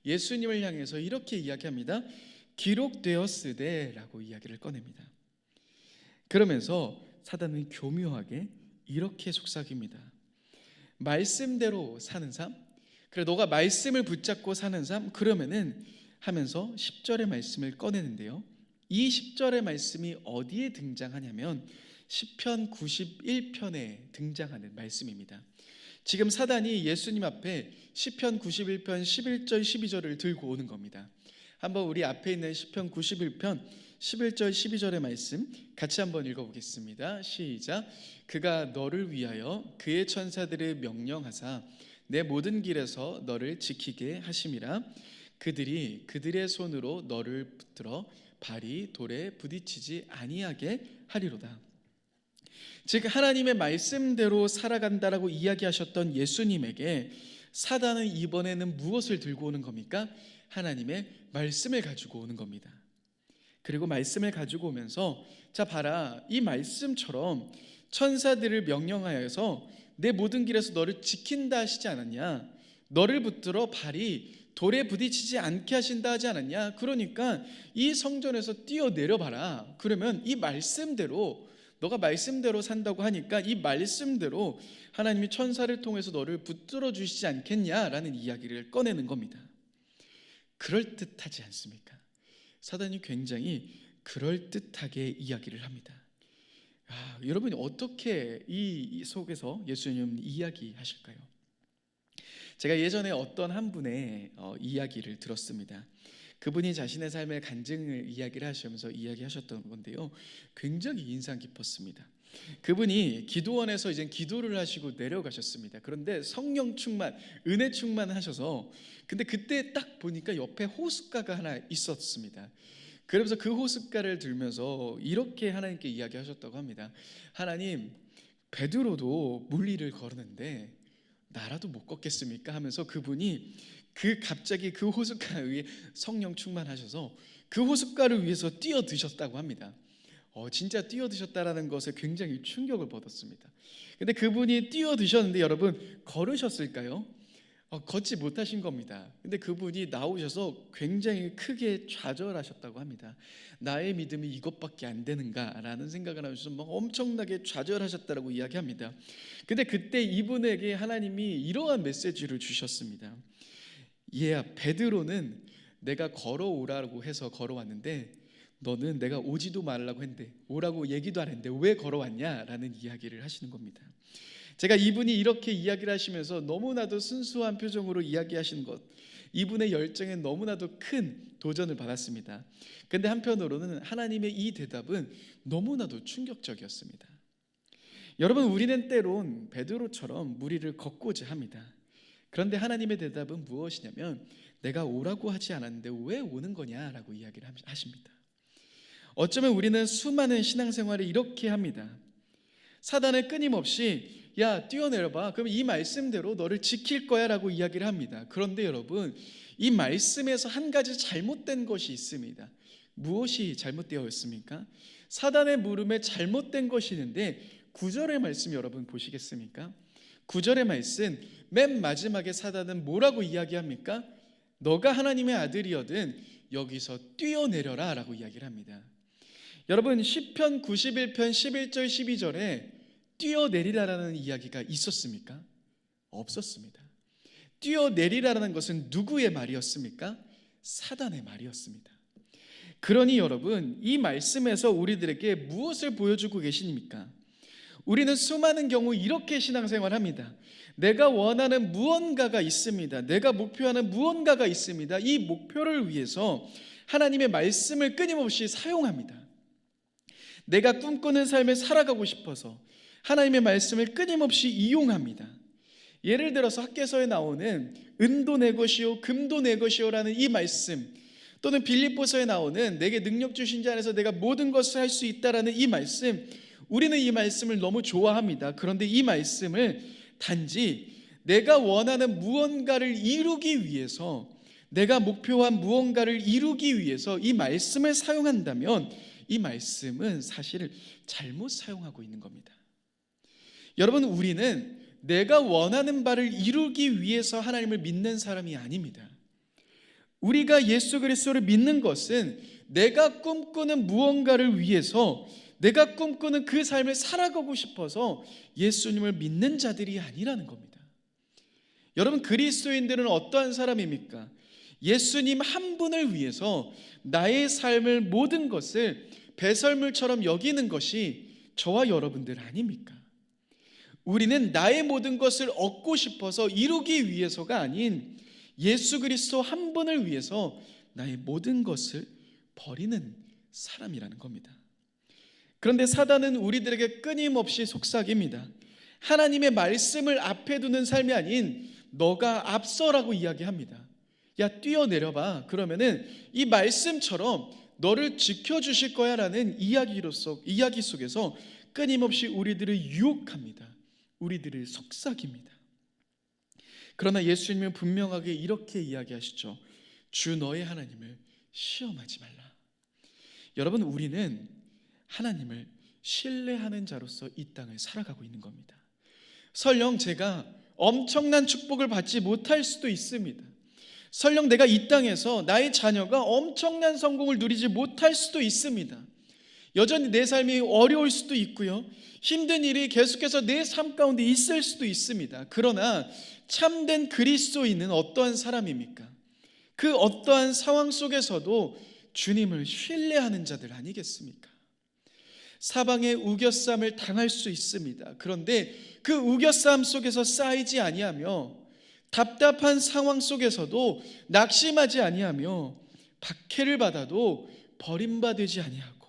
예수님을 향해서 이렇게 이야기합니다. 기록되었으되라고 이야기를 꺼냅니다. 그러면서 사단은 교묘하게 이렇게 속삭입니다. 말씀대로 사는 삶, 그래 너가 말씀을 붙잡고 사는 삶, 그러면은 하면서 10절의 말씀을 꺼내는데요, 이 10절의 말씀이 어디에 등장하냐면 시편 91편에 등장하는 말씀입니다. 지금 사단이 예수님 앞에 시편 91편 11절 12절을 들고 오는 겁니다. 한번 우리 앞에 있는 시편 91편 11절 12절의 말씀 같이 한번 읽어보겠습니다. 시작. 그가 너를 위하여 그의 천사들을 명령하사 내 모든 길에서 너를 지키게 하심이라. 그들이 그들의 손으로 너를 붙들어 발이 돌에 부딪히지 아니하게 하리로다. 즉 하나님의 말씀대로 살아간다라고 이야기하셨던 예수님에게 사단은 이번에는 무엇을 들고 오는 겁니까? 하나님의 말씀을 가지고 오는 겁니다. 그리고 말씀을 가지고 오면서 자 봐라, 이 말씀처럼 천사들을 명령하여서 내 모든 길에서 너를 지킨다 하시지 않았냐? 너를 붙들어 발이 돌에 부딪히지 않게 하신다 하지 않았냐? 그러니까 이 성전에서 뛰어내려 봐라. 그러면 이 말씀대로, 너가 말씀대로 산다고 하니까 이 말씀대로 하나님이 천사를 통해서 너를 붙들어 주시지 않겠냐라는 이야기를 꺼내는 겁니다. 그럴듯하지 않습니까? 사단이 굉장히 그럴듯하게 이야기를 합니다. 여러분이 어떻게 이 속에서 예수님 이야기하실까요? 제가 예전에 어떤 한 분의 이야기를 들었습니다. 그분이 자신의 삶의 간증을 이야기를 하시면서 이야기하셨던 건데요, 굉장히 인상 깊었습니다. 그분이 기도원에서 이제 기도를 하시고 내려가셨습니다. 그런데 성령 충만, 은혜 충만하셔서, 근데 그때 딱 보니까 옆에 호숫가가 하나 있었습니다. 그러면서 그 호숫가를 들면서 이렇게 하나님께 이야기하셨다고 합니다. 하나님, 베드로도 물리를 걸었는데 나라도 못 걷겠습니까? 하면서 그분이 갑자기 그 호숫가 위에 성령 충만하셔서 그 호숫가를 위해서 뛰어드셨다고 합니다. 진짜 뛰어드셨다라는 것에 굉장히 충격을 받았습니다. 근데 그분이 뛰어드셨는데 여러분, 걸으셨을까요? 걷지 못하신 겁니다. 근데 그분이 나오셔서 굉장히 크게 좌절하셨다고 합니다. 나의 믿음이 이것밖에 안 되는가라는 생각을 하면서 막 엄청나게 좌절하셨다라고 이야기합니다. 근데 그때 이분에게 하나님이 이러한 메시지를 주셨습니다. 얘야, 베드로는 내가 걸어오라고 해서 걸어왔는데 너는 내가 오지도 말라고 했는데, 오라고 얘기도 안 했는데 왜 걸어왔냐라는 이야기를 하시는 겁니다. 제가 이분이 이렇게 이야기를 하시면서 너무나도 순수한 표정으로 이야기하시는 것, 이분의 열정에 너무나도 큰 도전을 받았습니다. 그런데 한편으로는 하나님의 이 대답은 너무나도 충격적이었습니다. 여러분, 우리는 때론 베드로처럼 무리를 걷고자 합니다. 그런데 하나님의 대답은 무엇이냐면 내가 오라고 하지 않았는데 왜 오는 거냐라고 이야기를 하십니다. 어쩌면 우리는 수많은 신앙생활을 이렇게 합니다. 사단을 끊임없이 야 뛰어내려봐, 그럼 이 말씀대로 너를 지킬 거야 라고 이야기를 합니다. 그런데 여러분, 이 말씀에서 한 가지 잘못된 것이 있습니다. 무엇이 잘못되어 있습니까? 사단의 물음에 잘못된 것이 있는데 9절의 말씀 여러분 보시겠습니까? 9절의 말씀 맨 마지막에 사단은 뭐라고 이야기합니까? 너가 하나님의 아들이거든 여기서 뛰어내려라 라고 이야기를 합니다. 여러분, 시편 91편 11절 12절에 뛰어내리라라는 이야기가 있었습니까? 없었습니다. 뛰어내리라라는 것은 누구의 말이었습니까? 사단의 말이었습니다. 그러니 여러분, 이 말씀에서 우리들에게 무엇을 보여주고 계십니까? 우리는 수많은 경우 이렇게 신앙생활합니다. 내가 원하는 무언가가 있습니다. 내가 목표하는 무언가가 있습니다. 이 목표를 위해서 하나님의 말씀을 끊임없이 사용합니다. 내가 꿈꾸는 삶을 살아가고 싶어서 하나님의 말씀을 끊임없이 이용합니다. 예를 들어서 학개서에 나오는 은도 내 것이요 금도 내 것이요라는 이 말씀, 또는 빌립보서에 나오는 내게 능력 주신 자 안에서 내가 모든 것을 할 수 있다라는 이 말씀, 우리는 이 말씀을 너무 좋아합니다. 그런데 이 말씀을 단지 내가 원하는 무언가를 이루기 위해서, 내가 목표한 무언가를 이루기 위해서 이 말씀을 사용한다면 이 말씀은 사실 잘못 사용하고 있는 겁니다. 여러분, 우리는 내가 원하는 바를 이루기 위해서 하나님을 믿는 사람이 아닙니다. 우리가 예수 그리스도를 믿는 것은 내가 꿈꾸는 무언가를 위해서, 내가 꿈꾸는 그 삶을 살아가고 싶어서 예수님을 믿는 자들이 아니라는 겁니다. 여러분, 그리스도인들은 어떠한 사람입니까? 예수님 한 분을 위해서 나의 삶을, 모든 것을 배설물처럼 여기는 것이 저와 여러분들 아닙니까? 우리는 나의 모든 것을 얻고 싶어서 이루기 위해서가 아닌 예수 그리스도 한 분을 위해서 나의 모든 것을 버리는 사람이라는 겁니다. 그런데 사단은 우리들에게 끊임없이 속삭입니다. 하나님의 말씀을 앞에 두는 삶이 아닌 너가 앞서라고 이야기합니다. 야 뛰어내려봐, 그러면은 이 말씀처럼 너를 지켜주실 거야 라는 이야기 속에서 끊임없이 우리들을 유혹합니다. 우리들을 속삭입니다. 그러나 예수님은 분명하게 이렇게 이야기하시죠. 주 너의 하나님을 시험하지 말라. 여러분, 우리는 하나님을 신뢰하는 자로서 이 땅을 살아가고 있는 겁니다. 설령 제가 엄청난 축복을 받지 못할 수도 있습니다. 설령 내가 이 땅에서 나의 자녀가 엄청난 성공을 누리지 못할 수도 있습니다. 여전히 내 삶이 어려울 수도 있고요, 힘든 일이 계속해서 내 삶 가운데 있을 수도 있습니다. 그러나 참된 그리스도인은 어떠한 사람입니까? 그 어떠한 상황 속에서도 주님을 신뢰하는 자들 아니겠습니까? 사방에 우겨쌈을 당할 수 있습니다. 그런데 그 우겨쌈 속에서 쌓이지 아니하며, 답답한 상황 속에서도 낙심하지 아니하며, 박해를 받아도 버림받지 아니하고,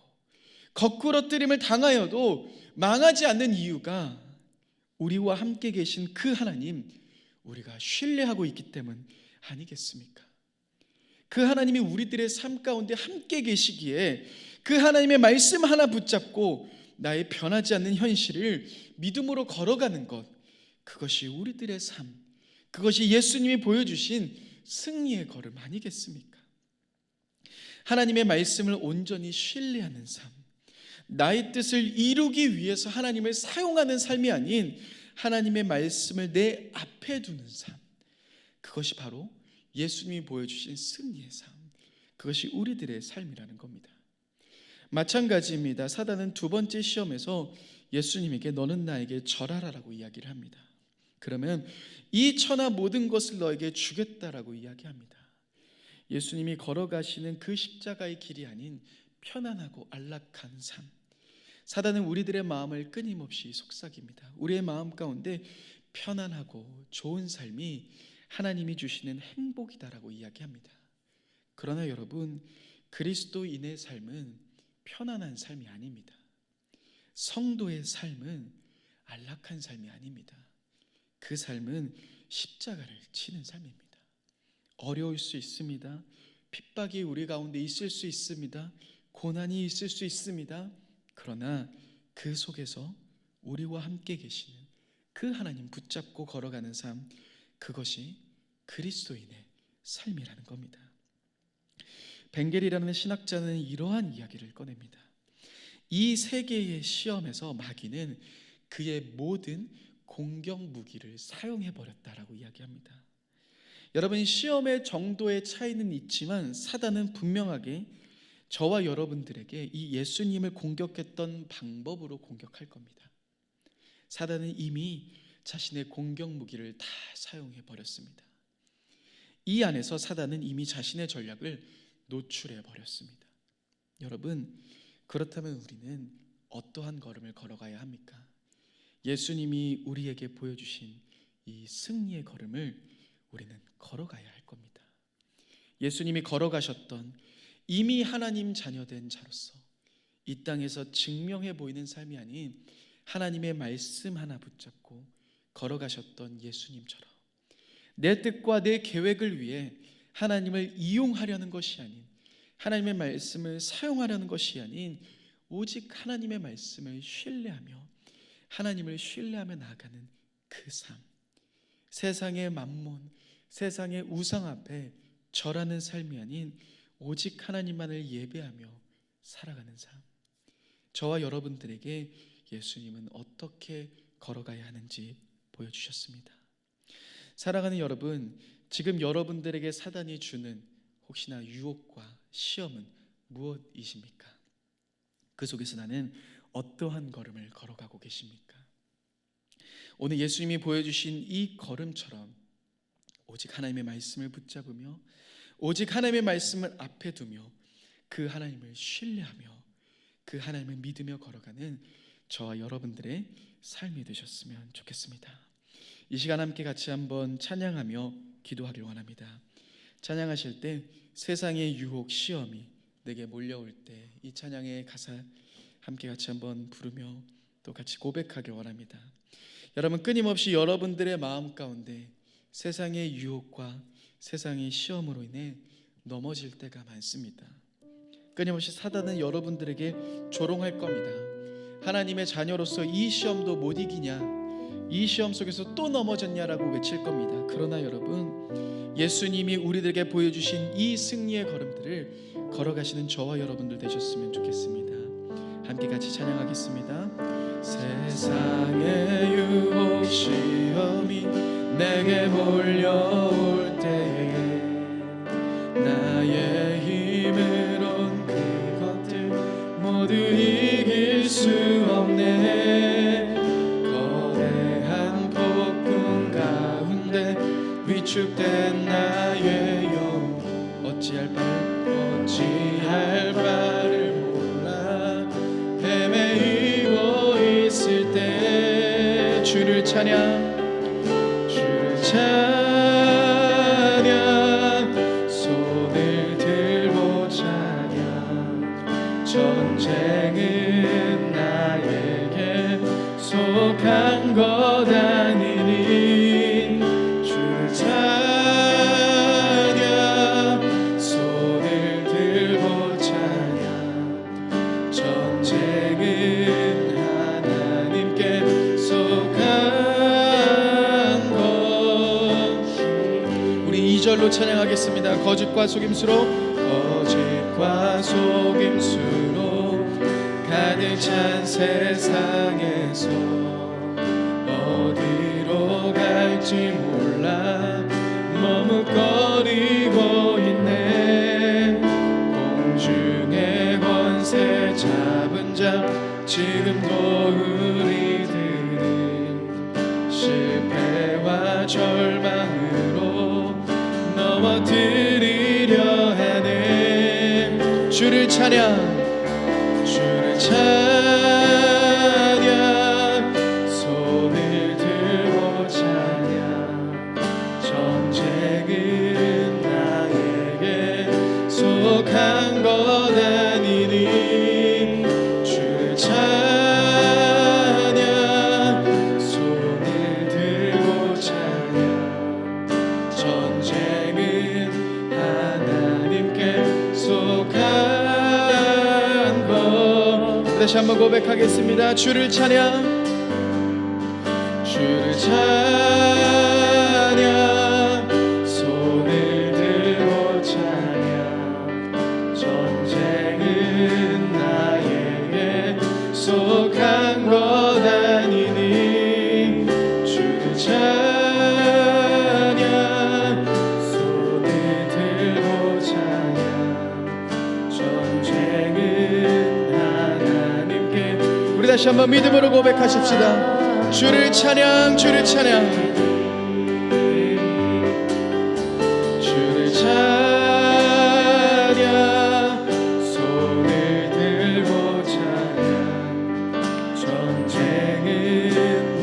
거꾸러뜨림을 당하여도 망하지 않는 이유가 우리와 함께 계신 그 하나님, 우리가 신뢰하고 있기 때문 아니겠습니까? 그 하나님이 우리들의 삶 가운데 함께 계시기에 그 하나님의 말씀 하나 붙잡고 나의 변하지 않는 현실을 믿음으로 걸어가는 것, 그것이 우리들의 삶, 그것이 예수님이 보여주신 승리의 걸음 아니겠습니까? 하나님의 말씀을 온전히 신뢰하는 삶, 나의 뜻을 이루기 위해서 하나님을 사용하는 삶이 아닌 하나님의 말씀을 내 앞에 두는 삶, 그것이 바로 예수님이 보여주신 승리의 삶, 그것이 우리들의 삶이라는 겁니다. 마찬가지입니다. 사단은 두 번째 시험에서 예수님에게 너는 나에게 절하라라고 이야기를 합니다. 그러면 이 천하 모든 것을 너에게 주겠다라고 이야기합니다. 예수님이 걸어가시는 그 십자가의 길이 아닌 편안하고 안락한 삶, 사단은 우리들의 마음을 끊임없이 속삭입니다. 우리의 마음 가운데 편안하고 좋은 삶이 하나님이 주시는 행복이다라고 이야기합니다. 그러나 여러분, 그리스도인의 삶은 편안한 삶이 아닙니다. 성도의 삶은 안락한 삶이 아닙니다. 그 삶은 십자가를 치는 삶입니다. 어려울 수 있습니다. 핍박이 우리 가운데 있을 수 있습니다. 고난이 있을 수 있습니다. 그러나 그 속에서 우리와 함께 계시는 그 하나님 붙잡고 걸어가는 삶, 그것이 그리스도인의 삶이라는 겁니다. 벵겔이라는 신학자는 이러한 이야기를 꺼냅니다. 이 세계의 시험에서 마귀는 그의 모든 공격 무기를 사용해버렸다라고 이야기합니다. 여러분, 시험의 정도의 차이는 있지만 사단은 분명하게 저와 여러분들에게 이 예수님을 공격했던 방법으로 공격할 겁니다. 사단은 이미 자신의 공격 무기를 다 사용해버렸습니다. 이 안에서 사단은 이미 자신의 전략을 노출해버렸습니다. 여러분, 그렇다면 우리는 어떠한 걸음을 걸어가야 합니까? 예수님이 우리에게 보여주신 이 승리의 걸음을 우리는 걸어가야 할 겁니다. 예수님이 걸어가셨던 이미 하나님 자녀된 자로서 이 땅에서 증명해 보이는 삶이 아닌 하나님의 말씀 하나 붙잡고 걸어가셨던 예수님처럼 내 뜻과 내 계획을 위해 하나님을 이용하려는 것이 아닌, 하나님의 말씀을 사용하려는 것이 아닌, 오직 하나님의 말씀을 신뢰하며 하나님을 신뢰하며 나아가는 그 삶, 세상의 만몬, 세상의 우상 앞에 절하는 삶이 아닌 오직 하나님만을 예배하며 살아가는 삶, 저와 여러분들에게 예수님은 어떻게 걸어가야 하는지 보여주셨습니다. 사랑하는 여러분, 지금 여러분들에게 사단이 주는 혹시나 유혹과 시험은 무엇이십니까? 그 속에서 나는 어떠한 걸음을 걸어가고 계십니까? 오늘 예수님이 보여주신 이 걸음처럼 오직 하나님의 말씀을 붙잡으며 오직 하나님의 말씀을 앞에 두며 그 하나님을 신뢰하며 그 하나님을 믿으며 걸어가는 저와 여러분들의 삶이 되셨으면 좋겠습니다. 이 시간 함께 같이 한번 찬양하며 기도하길 원합니다. 찬양하실 때 세상의 유혹, 시험이 내게 몰려올 때 이 찬양의 가사 함께 같이 한번 부르며 또 같이 고백하길 원합니다. 여러분, 끊임없이 여러분들의 마음 가운데 세상의 유혹과 세상의 시험으로 인해 넘어질 때가 많습니다. 끊임없이 사단은 여러분들에게 조롱할 겁니다. 하나님의 자녀로서 이 시험도 못 이기냐, 이 시험 속에서 또 넘어졌냐라고 외칠 겁니다. 그러나 여러분, 예수님이 우리들에게 보여주신 이 승리의 걸음들을 걸어가시는 저와 여러분들 되셨으면 좋겠습니다. 함께 같이 찬양하겠습니다. 세상의 유혹, 시험이 내게 몰려올 때에 나의 힘으론 그것들 모두 이길 수 없네. 거대한 폭풍 가운데 위축된 나의 영혼 어찌할 바를 몰라 헤매이고 있을 때 주를 찬양 손을 들고 찬양. 전쟁은 나에게 속한 것 아니니 주를 찬양. 손을 들고 찬양. 전쟁은 하나님께 속한 것. 우리 2절로 찬양하겠습니다. 거짓과 속임수로 가득 찬 세상에서 어디로 갈지 몰라 머뭇거리고 있네. 공중의 권세 잡은 자 지금도 우리들은 실패와 절망으로 넘어뜨리려 하네. 주를 찬양. 손을 들고 찬양. 전쟁은 나에게 속한 것 아니니 주를 찬양. 다시 한번 고백하겠습니다. 주를 찬양, 주를 찬양, 손을 들고 찬양. 전쟁은 나에게 속한 것 아니니 주를 찬양, 손을 들고 찬양. 전쟁은 하나님께. 우리 다시 한번 믿음으로 고백하십시다. 주를 찬양, 주를 찬양, 주를 찬양, 손을 들고 찬양. 전쟁은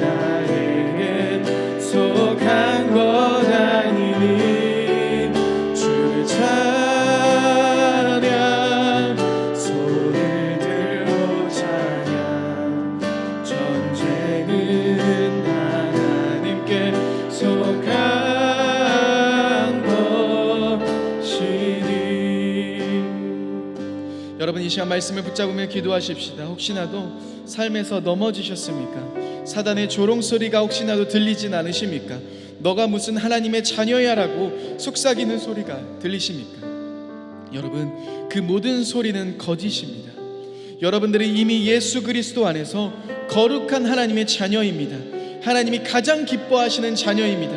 나에게 속한 것 아니니 주를 찬양, 손을 들고 찬양. 전쟁은 하나님께 속한 것이니. 여러분, 이 시간 말씀을 붙잡으며 기도하십시다. 혹시나도 삶에서 넘어지셨습니까? 사단의 조롱소리가 혹시나도 들리진 않으십니까? 너가 무슨 하나님의 자녀야 라고 속삭이는 소리가 들리십니까? 여러분, 그 모든 소리는 거짓입니다. 여러분들은 이미 예수 그리스도 안에서 거룩한 하나님의 자녀입니다. 하나님이 가장 기뻐하시는 자녀입니다.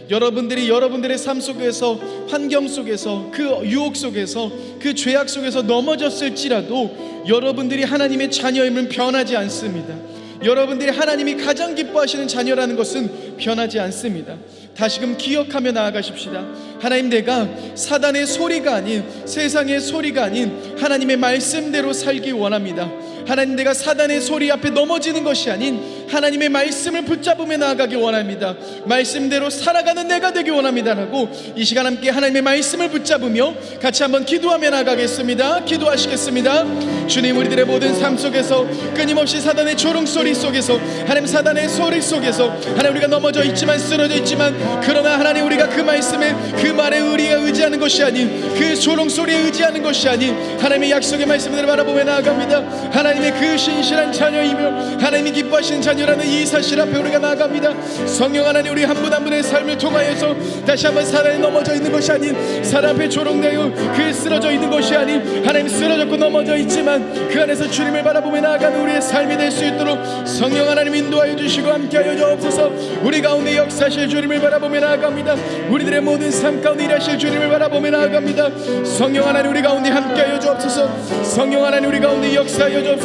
여러분들이 여러분들의 삶 속에서, 환경 속에서, 그 유혹 속에서, 그 죄악 속에서 넘어졌을지라도 여러분들이 하나님의 자녀임은 변하지 않습니다. 여러분들이 하나님이 가장 기뻐하시는 자녀라는 것은 변하지 않습니다. 다시금 기억하며 나아가십시다. 하나님, 내가 사단의 소리가 아닌, 세상의 소리가 아닌 하나님의 말씀대로 살기 원합니다. 하나님, 내가 사단의 소리 앞에 넘어지는 것이 아닌 하나님의 말씀을 붙잡으며 나아가기 원합니다. 말씀대로 살아가는 내가 되기 원합니다 라고 이 시간 함께 하나님의 말씀을 붙잡으며 같이 한번 기도하며 나아가겠습니다. 기도하시겠습니다. 주님, 우리들의 모든 삶 속에서 끊임없이 사단의 조롱소리 속에서, 하나님 사단의 소리 속에서 하나님 우리가 넘어져 있지만, 쓰러져 있지만, 그러나 하나님 우리가 그 말씀에, 그 말에 우리가 의지하는 것이 아닌, 그 조롱소리에 의지하는 것이 아닌 하나님의 약속의 말씀들을 바라보며 나아갑니다. 하나님의 그 신실한 자녀이며 하나님이 기뻐하시는 자녀라는 이 사실 앞에 우리가 나아갑니다. 성령 하나님, 우리 한 분 한 분의 삶을 통하여서 다시 한번 사단에 넘어져 있는 것이 아닌, 사단 앞에 조롱되어 그 쓰러져 있는 것이 아닌, 하나님 쓰러졌고 넘어져 있지만 그 안에서 주님을 바라보며 나아가는 우리의 삶이 될 수 있도록 성령 하나님 인도하여 주시고 함께하여 주옵소서. 우리 가운데 역사하실 주님을 바라보며 나아갑니다. 우리들의 모든 삶 가운데 일하실 주님을 바라보며 나아갑니다. 성령 하나님, 우리 가운데 함께하여 주옵소서. 성령 하나님, 우리 가운데 역사하여 주옵소서.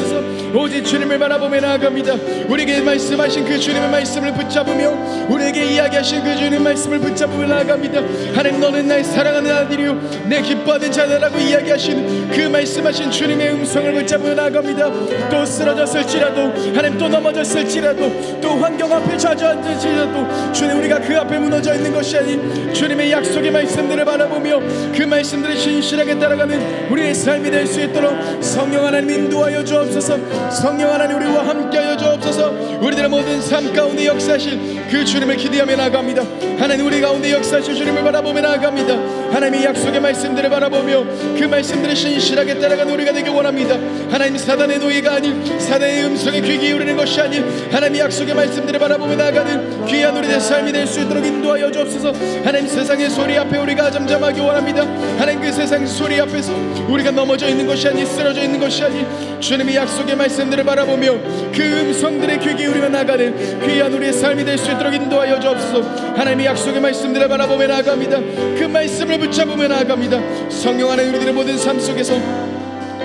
오직 주님을 바라보며 나아갑니다. 우리에게 말씀하신 그 주님의 말씀을 붙잡으며, 우리에게 이야기하신 그 주님의 말씀을 붙잡으며 나아갑니다. 하나님, 너는 나의 사랑하는 아들이요 내 기뻐하는 자녀라고 이야기하신 그 말씀하신 주님의 음성을 붙잡으며 나아갑니다. 또 쓰러졌을지라도, 하나님 또 넘어졌을지라도, 또 환경 앞에 좌절할지라도 주님, 우리가 그 앞에 무너져 있는 것이 아닌 주님의 약속의 말씀들을 바라보며 그 말씀들을 신실하게 따라가는 우리의 삶이 될 수 있도록 성령 하나님 인도하여 주옵소서. 성령 하나님, 우리와 함께하여 주옵소서. 우리들의 모든 삶 가운데 역사하실 그 주님을 기대하며 나아갑니다. 하나님, 우리 가운데 역사하실 주님을 바라보며 나아갑니다. 하나님의 약속의 말씀들을 바라보며 그 말씀들을 신실하게 따라가는 우리가 되길 원합니다. 하나님, 사단의 노예가 아닌, 사단의 음성에 귀 기울이는 것이 아닌 하나님의 약속의 말씀들을 바라보며 나아가는 귀한 우리의 삶이 될 수 있도록 인도하여 주옵소서. 하나님, 세상의 소리 앞에 우리가 잠잠하기 원합니다. 하나님, 그 세상 소리 앞에서 우리가 넘어져 있는 것이 아닌, 쓰러져 있는 것이 아닌 주님의 약속의 말씀들을 바라보며 그 음성들의 귀 기울이며 나가는 귀한 우리의 삶이 될 수 있도록 인도하여 주옵소서. 하나님의 약속의 말씀들을 바라보며 나아갑니다. 그 말씀을 붙잡으며 나아갑니다. 성령 하나님, 우리들의 모든 삶 속에서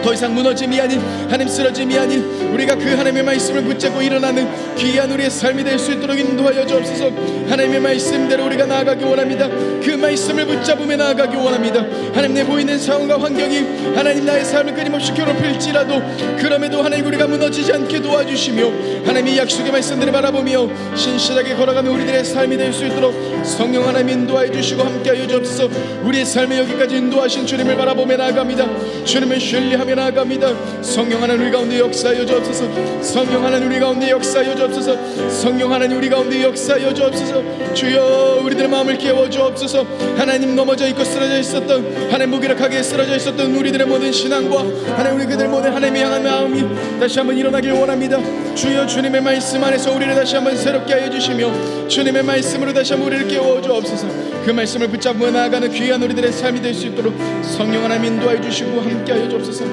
더 이상 무너짐이 아닌, 하나님 쓰러짐이 아닌, 우리가 그 하나님의 말씀을 붙잡고 일어나는 귀한 우리의 삶이 될 수 있도록 인도하여 주옵소서. 하나님의 말씀대로 우리가 나아가기 원합니다. 그 말씀을 붙잡으며 나아가기 원합니다. 하나님, 내 보이는 상황과 환경이 하나님 나의 삶을 끊임없이 괴롭힐지라도 그럼에도 하나님 우리가 무너지지 않게 도와주시며, 하나님의 약속의 말씀들을 바라보며 신실하게 걸어가는 우리들의 삶이 될 수 있도록 성령 하나님 인도하여 주시고 함께하여 주옵소서. 우리의 삶을 여기까지 인도하신 주님을 바라보며 나아갑니다. 주님을 신뢰하며 기도하며 나아갑니다. 성령 하나님 우리 가운데 역사하여 주옵소서. 성령 하나님 우리 가운데 역사하여 주옵소서. 성령 하나님 우리 가운데 역사하여 주옵소서. 주여 우리들의 마음을 깨워 주옵소서. 하나님 넘어져 있고 쓰러져 있었던, 하나님 무기력하게 쓰러져 있었던 우리들의 모든 신앙과 하나님 우리 그들 모든 하나님을 향한 마음이 다시 한번 일어나길 원합니다. 주여 주님의 말씀 안에서 우리를 다시 한번 새롭게 하여 주시며 주님의 말씀으로 다시 한번 우리를 깨워 주옵소서. 그 말씀을 붙잡고 나아가는 귀한 우리들의 삶이 될 수 있도록 성령 하나님 인도하여 주시고 함께하여 주옵소서.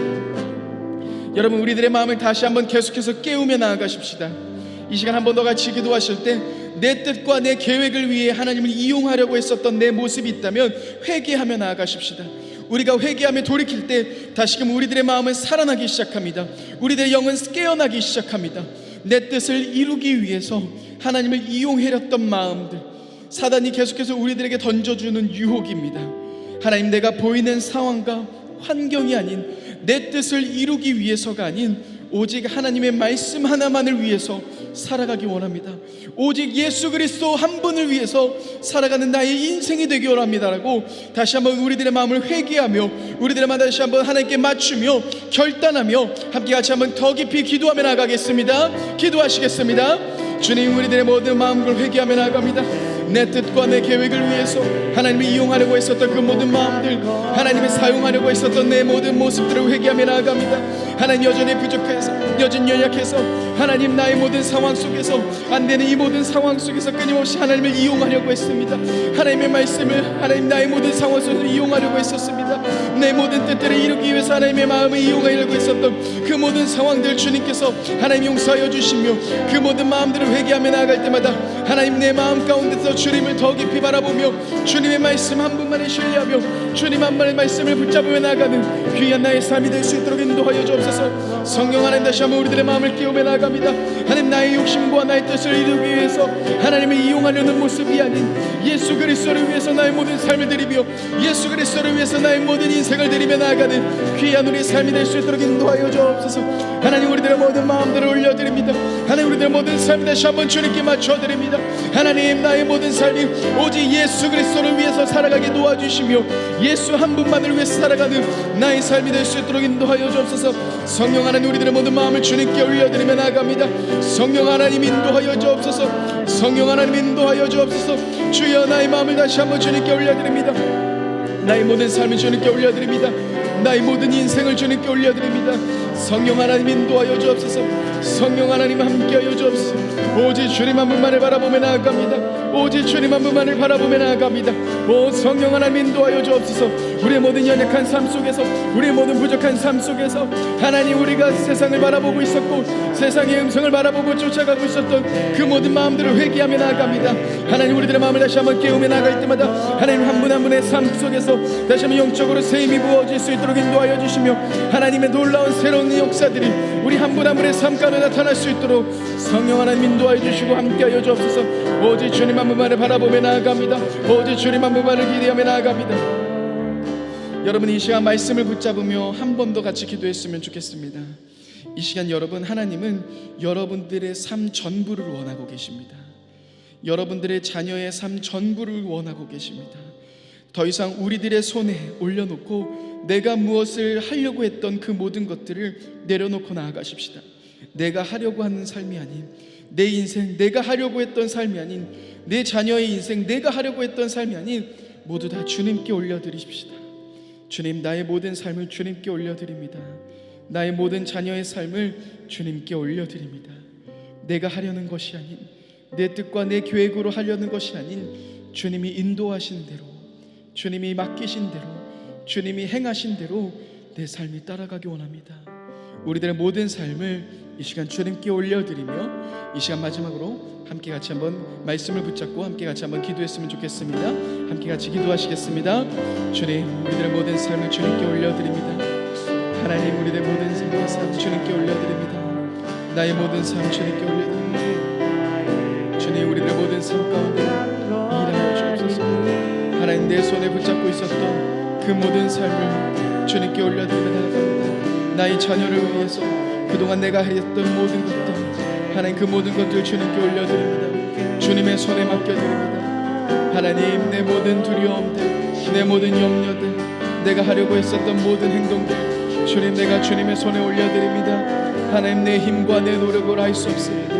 여러분 우리들의 마음을 다시 한번 계속해서 깨우며 나아가십시다. 이 시간 한 번 더 같이 기도하실 때 내 뜻과 내 계획을 위해 하나님을 이용하려고 했었던 내 모습이 있다면 회개하며 나아가십시다. 우리가 회개하며 돌이킬 때 다시금 우리들의 마음은 살아나기 시작합니다. 우리들의 영은 깨어나기 시작합니다. 내 뜻을 이루기 위해서 하나님을 이용하려던 마음들, 사단이 계속해서 우리들에게 던져주는 유혹입니다. 하나님 내가 보이는 상황과 환경이 아닌 내 뜻을 이루기 위해서가 아닌 오직 하나님의 말씀 하나만을 위해서 살아가기 원합니다. 오직 예수 그리스도 한 분을 위해서 살아가는 나의 인생이 되기 원합니다라고 다시 한번 우리들의 마음을 회개하며 우리들의 마음 다시 한번 하나님께 맞추며 결단하며 함께 같이 한번 더 깊이 기도하며 나가겠습니다. 기도하시겠습니다. 주님 우리들의 모든 마음을 회개하며 나갑니다. 내 뜻과 내 계획을 위해서 하나님을 이용하려고 했었던 그 모든 마음들, 하나님을 사용하려고 했었던 내 모든 모습들을 회개하며 나아갑니다. 하나님 여전히 부족해서, 여전히 연약해서 하나님 나의 모든 상황 속에서 안 되는 이 모든 상황 속에서 끊임없이 하나님을 이용하려고 했습니다. 하나님의 말씀을 하나님 나의 모든 상황 속에서 이용하려고 했었습니다. 내 모든 뜻들을 이루기 위해서 하나님의 마음을 이용하려고 했었던 그 모든 상황들 주님께서 하나님 용서하여 주시며 그 모든 마음들을 회개하며 나아갈 때마다 하나님 내 마음 가운데서 주님을 더 깊이 바라보며 주님의 말씀 한 분만에 신뢰하며 주님 한 분의 말씀을 붙잡으며 나아가는 귀한 나의 삶이 될 수 있도록 인도하여 주옵소서. 성령 하나님 다시 한번 우리들의 마음을 깨우며 나아갑니다. 하나님 나의 욕심과 나의 뜻을 이루기 위해서 하나님을 이용하려는 모습이 아닌 예수 그리스도를 위해서 나의 모든 삶을 드리며 예수 그리스도를 위해서 나의 모든 인생을 드리며 나아가는 귀한 우리의 삶이 될 수 있도록 인도하여 주옵소서. 하나님 우리들의 모든 마음들을 올려드립니다. 하나님 우리들의 모든 삶을 다시 한번 주님께 맞춰드립니다. 하나님 나의 모든 삶이 오직 예수 그리스도를 위해서 살아가게 도와주시며 예수 한 분만을 위해서 살아가는 나의 삶이 될 수 있도록 인도하여 주옵소서. 성령 하나님 우리들의 모든 마음을 주님께 올려드리며 나아갑니다. 성령 하나님 인도하여 주옵소서. 성령 하나님 인도하여 주옵소서. 주여 나의 마음을 다시 한번 주님께 올려드립니다. 나의 모든 삶을 주님께 올려드립니다. 나의 모든 인생을 주님께 올려드립니다. 성령 하나님 인도하여 주옵소서. 성령 하나님 함께하여 주옵소서. 오직 주님 한 분만을 바라보며 나아갑니다. 오직 주님 한 분만을 바라보며 나아갑니다. 오 성령 하나님 인도하여 주옵소서. 우리의 모든 연약한 삶 속에서 우리의 모든 부족한 삶 속에서 하나님 우리가 세상을 바라보고 있었고 세상의 음성을 바라보고 쫓아가고 있었던 그 모든 마음들을 회개하며 나아갑니다. 하나님 우리들의 마음을 다시 한번 깨우며 나아갈 때마다 하나님 한 분 한 분의 삶 속에서 다시 한번 영적으로 새 힘이 부어질 수 있도록 인도하여 주시며 하나님의 놀라운 새로운 역사들이 우리 한 분 한 분의 삶 가운데 나타날 수 있도록 성령 하나님 인도하여 주시고 함께하여 주옵소서. 오직 주님 한 분만을 바라보며 나아갑니다. 오직 주님 한 분만을 기대하며 나아갑니다. 여러분 이 시간 말씀을 붙잡으며 한 번 더 같이 기도했으면 좋겠습니다. 이 시간 여러분 하나님은 여러분들의 삶 전부를 원하고 계십니다. 여러분들의 자녀의 삶 전부를 원하고 계십니다. 더 이상 우리들의 손에 올려놓고 내가 무엇을 하려고 했던 그 모든 것들을 내려놓고 나아가십시다. 내가 하려고 하는 삶이 아닌 내 인생, 내가 하려고 했던 삶이 아닌 내 자녀의 인생, 내가 하려고 했던 삶이 아닌 모두 다 주님께 올려드리십시다. 주님 나의 모든 삶을 주님께 올려드립니다. 나의 모든 자녀의 삶을 주님께 올려드립니다. 내가 하려는 것이 아닌 내 뜻과 내 계획으로 하려는 것이 아닌 주님이 인도하신 대로 주님이 맡기신 대로 주님이 행하신 대로 내 삶이 따라가기 원합니다. 우리들의 모든 삶을 이 시간 주님께 올려드리며 이 시간 마지막으로 함께 같이 한번 말씀을 붙잡고 함께 같이 한번 기도했으면 좋겠습니다. 함께 같이 기도하시겠습니다. 주님 우리들의 모든 삶을 주님께 올려드립니다. 하나님 우리들의 모든 삶 주님께 올려드립니다. 나의 모든 삶 주님께 올려드립니다. 주님 우리들의 모든 삶 가운데 일하여 주옵소서. 하나님 내 손에 붙잡고 있었던 그 모든 삶을 주님께 올려드립니다. 나의 자녀를 위해서 그동안 내가 했던 모든 것들 하나님 그 모든 것들 주님께 올려드립니다. 주님의 손에 맡겨드립니다. 하나님 내 모든 두려움들 내 모든 염려들 내가 하려고 했었던 모든 행동들 주님, 내가 주님의 손에 올려드립니다. 하나님, 내 힘과 내 노력으로 할 수 없습니다.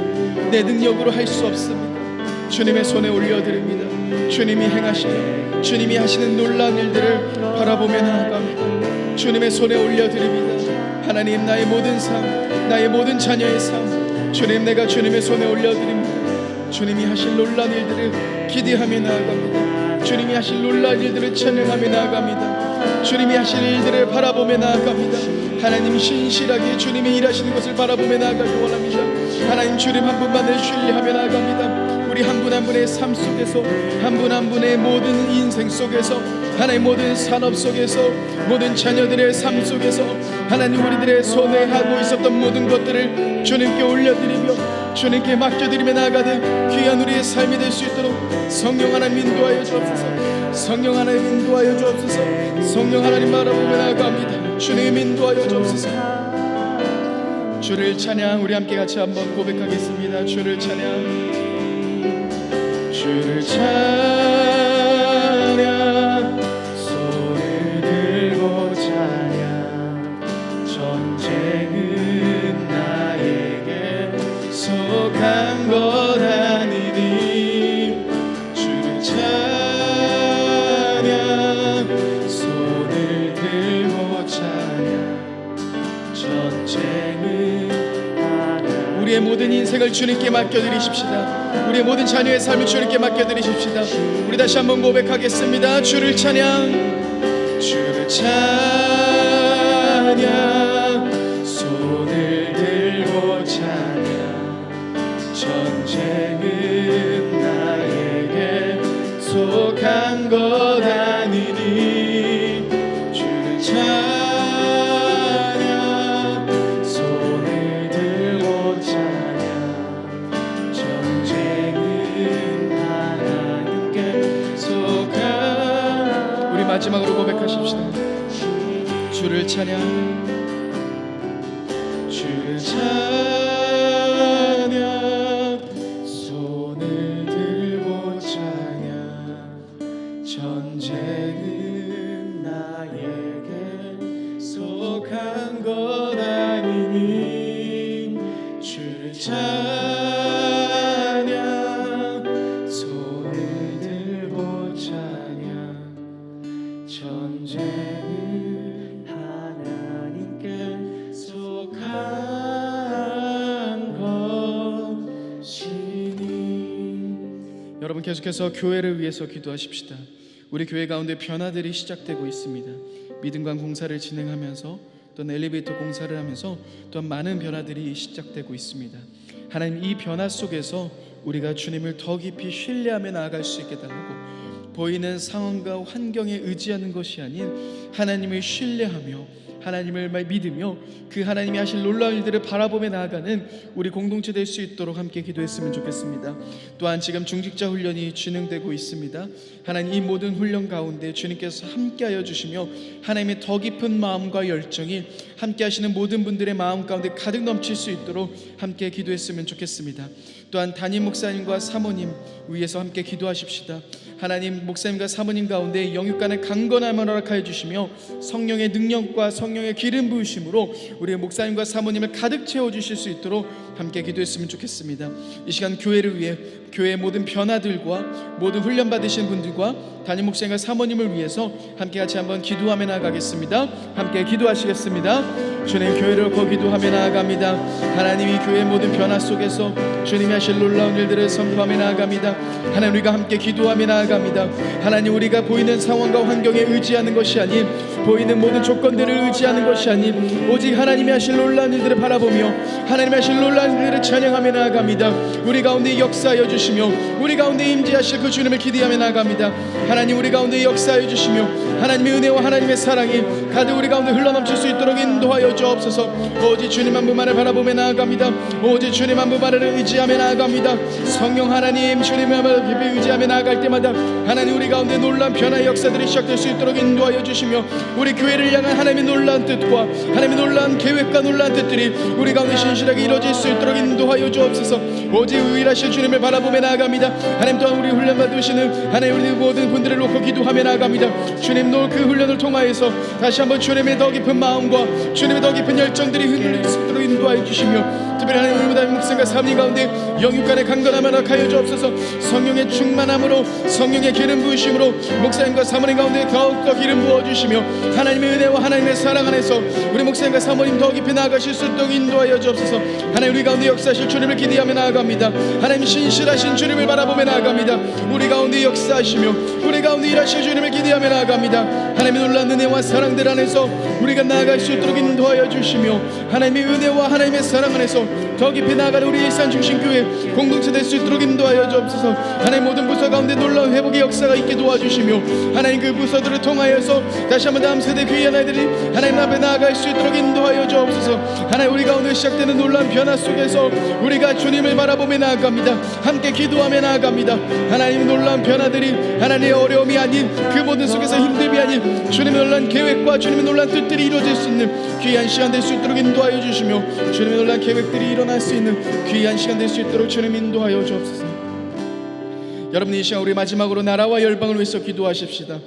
내 능력으로 할 수 없습니다. 주님의 손에 올려드립니다. 주님이 행하시는, 주님이 하시는 놀라운 일들을 바라보며 나아갑니다. 주님의 손에 올려드립니다. 하나님, 나의 모든 삶, 나의 모든 자녀의 삶, 주님, 내가 주님의 손에 올려드립니다. 주님이 하실 놀라운 일들을 기대하며 나아갑니다. 주님이 하실 놀라운 일들을 찬양하며 나아갑니다. 주님이 하실 일들을 바라보며 나아갑니다. 하나님, 신실하게 주님이 일하시는 것을 바라보며 나아가기 원합니다. 하나님, 주님 한 분만을 신뢰하며 나아갑니다. 우리 한 분 한 분의 삶 속에서, 한 분 한 분의 모든 인생 속에서, 하나님 모든 산업 속에서, 모든 자녀들의 삶 속에서 하나님, 우리들의 손에 하고 있었던 모든 것들을 주님께 올려드리며 주님께 맡겨드리며 나아가는 귀한 우리의 삶이 될 수 있도록 성령 하나님 인도하여 주옵소서. 성령 하나님 인도하여 주옵소서. 성령 하나님 바라보며 나아갑니다. 주님 인도하여 주옵소서. 주를 찬양, 우리 함께 같이 한번 고백하겠습니다. 주를 찬양, 주를 찬양, 손을 들고 찬양. 전쟁은 나에게 속한 것 아니니. 주를 찬양, 손을 들고 찬양. 전쟁은 우리의 모든 인생을 주님께 맡겨드리십시다. 우리의 모든 자녀의 삶을 주님께 맡겨드리십시다. 우리 다시 한번 고백하겠습니다. 주를 찬양, 주를 찬양, 손을 들고 찬양. 전쟁은 나에게 속한 것 아니니. 주를 찬양, 손을 들고 찬양. 전쟁은 하나님께 속한. 우리 마지막으로 고백하십시다. 주를 찬양, 주를 찬양, 손을 들고 찬양. 전쟁은 나에게 속한 것 아니니. 주를 찬양, 손을 들고 찬양. 전쟁은 하나님께 속한 것이니. 여러분, 계속해서 교회를 위해서 기도하십시다. 우리 교회 가운데 변화들이 시작되고 있습니다. 믿음관 공사를 진행하면서, 또는 엘리베이터 공사를 하면서 또한 많은 변화들이 시작되고 있습니다. 하나님, 이 변화 속에서 우리가 주님을 더 깊이 신뢰하며 나아갈 수 있게 달라고, 보이는 상황과 환경에 의지하는 것이 아닌 하나님을 신뢰하며 하나님을 믿으며 그 하나님이 하실 놀라운 일들을 바라보며 나아가는 우리 공동체 될 수 있도록 함께 기도했으면 좋겠습니다. 또한 지금 중직자 훈련이 진행되고 있습니다. 하나님, 이 모든 훈련 가운데 주님께서 함께하여 주시며 하나님의 더 깊은 마음과 열정이 함께 하시는 모든 분들의 마음 가운데 가득 넘칠 수 있도록 함께 기도했으면 좋겠습니다. 또한 담임 목사님과 사모님 위해서 함께 기도하십시다. 하나님, 목사님과 사모님 가운데 영육간의 강건함을 허락하여 주시며 성령의 능력과 성령의 기름 부으심으로 우리의 목사님과 사모님을 가득 채워주실 수 있도록 함께 기도했으면 좋겠습니다. 이 시간 교회를 위해, 교회의 모든 변화들과 모든 훈련 받으신 분들과 담임 목사님과 사모님을 위해서 함께 같이 한번 기도하며 나아가겠습니다. 함께 기도하시겠습니다. 주님, 교회를 놓고 기도하며 나아갑니다. 하나님이 교회의 모든 변화 속에서 주님이 하실 놀라운 일들을 선포하며 나아갑니다. 하나님, 우리가 함께 기도하며 나아갑니다. 하나님, 우리가 보이는 상황과 환경에 의지하는 것이 아닌, 보이는 모든 조건들을 의지하는 것이 아닌, 오직 하나님이 하실 놀라운 일들을 바라보며 하나님이 하실 놀라운 일들을 찬양하며 나아갑니다. 우리 가운데 역사하여 주시며 우리 가운데 임재하실 그 주님을 기대하며 나아갑니다. 하나님, 우리 가운데 역사하여 주시며 하나님의 은혜와 하나님의 사랑이 가득 우리 가운데 흘러넘칠 수 있도록 인도하여 주옵소서. 오직 주님 한 분만을 바라보며 나아갑니다. 오직 주님 한 분만을 의지하며 나아갑니다. 성령 하나님, 주님의 마음을 깊이 의지하며 나아갈 때마다 하나님, 우리 가운데 놀라운 변화의 역사들이 시작될 수 있도록 인도하여 주시며 우리 교회를 향한 하나님의 놀라운 뜻과 하나님의 놀라운 계획과 놀라운 뜻들이 우리 가운데 신실하게 이루어질 수 있도록 인도하여 주옵소서. 오직 유일하신 주님을 바라보며 나아갑니다. 하나님, 또한 우리 훈련 받으시는 하나님, 우리 모든 분들을 놓고 기도하며 나아갑니다. 주님, 그 훈련을 통하여서 다시 다시 한번 주님의 더 깊은 마음과 주님의 더 깊은 열정들이 흔들릴 수 있도록 인도하여 주시며, 특별히 하나님 우리 모든 묵상과 삶이 가운데 영육간의 강건함을 허락하여 주옵소서. 성령의 충만함으로, 성령의 기름 부으심으로 목사님과 사모님 가운데 더욱더 기름 부어주시며, 하나님의 은혜와 하나님의 사랑 안에서 우리 목사님과 사모님 더 깊이 나아가실 수 있도록 인도하여 주옵소서. 하나님 우리 가운데 역사하실 주님을 기대하며 나아갑니다. 하나님 신실하신 주님을 바라보며 나아갑니다. 우리 가운데 역사하시며 우리 가운데 일하실 주님을 기대하며 나아갑니다. 하나님의 놀라운 은혜와 사랑들 안에서 우리가 나아갈 수 있도록 인도하여 주시며, 하나님의 은혜와 하나님의 사랑 안에서 더 깊이 나아가는 우리 일산중심교회 공동체 될 수 있도록 인도하여 주옵소서. 하나님 모든 부서 가운데 놀라운 회복의 역사가 있게 도와주시며, 하나님 그 부서들을 통하여서 다시 한번 다음 세대 귀한 아이들이 하나님 앞에 나아갈 수 있도록 인도하여 주옵소서. 하나님 우리 가운데 시작되는 놀라운 변화 속에서 우리가 주님을 바라보며 나아갑니다. 함께 기도하며 나아갑니다. 하나님 놀라운 변화들이 하나님의 어려움이 아닌 그 모든 속에서 힘듦이 아닌 주님의 놀라운 계획과 주님의 놀라운 뜻들이 이루어질 수 있는 귀한 시간 될 수 있도록 인도하여 주시며, 주님의 놀라운 계획들이 일어날 수 있는 귀한 시간 될 수 있도록 주님 인도하여 주옵소서. 여러분 이 시간 우리 마지막으로 나라와 열방을 위해서 기도하십시다.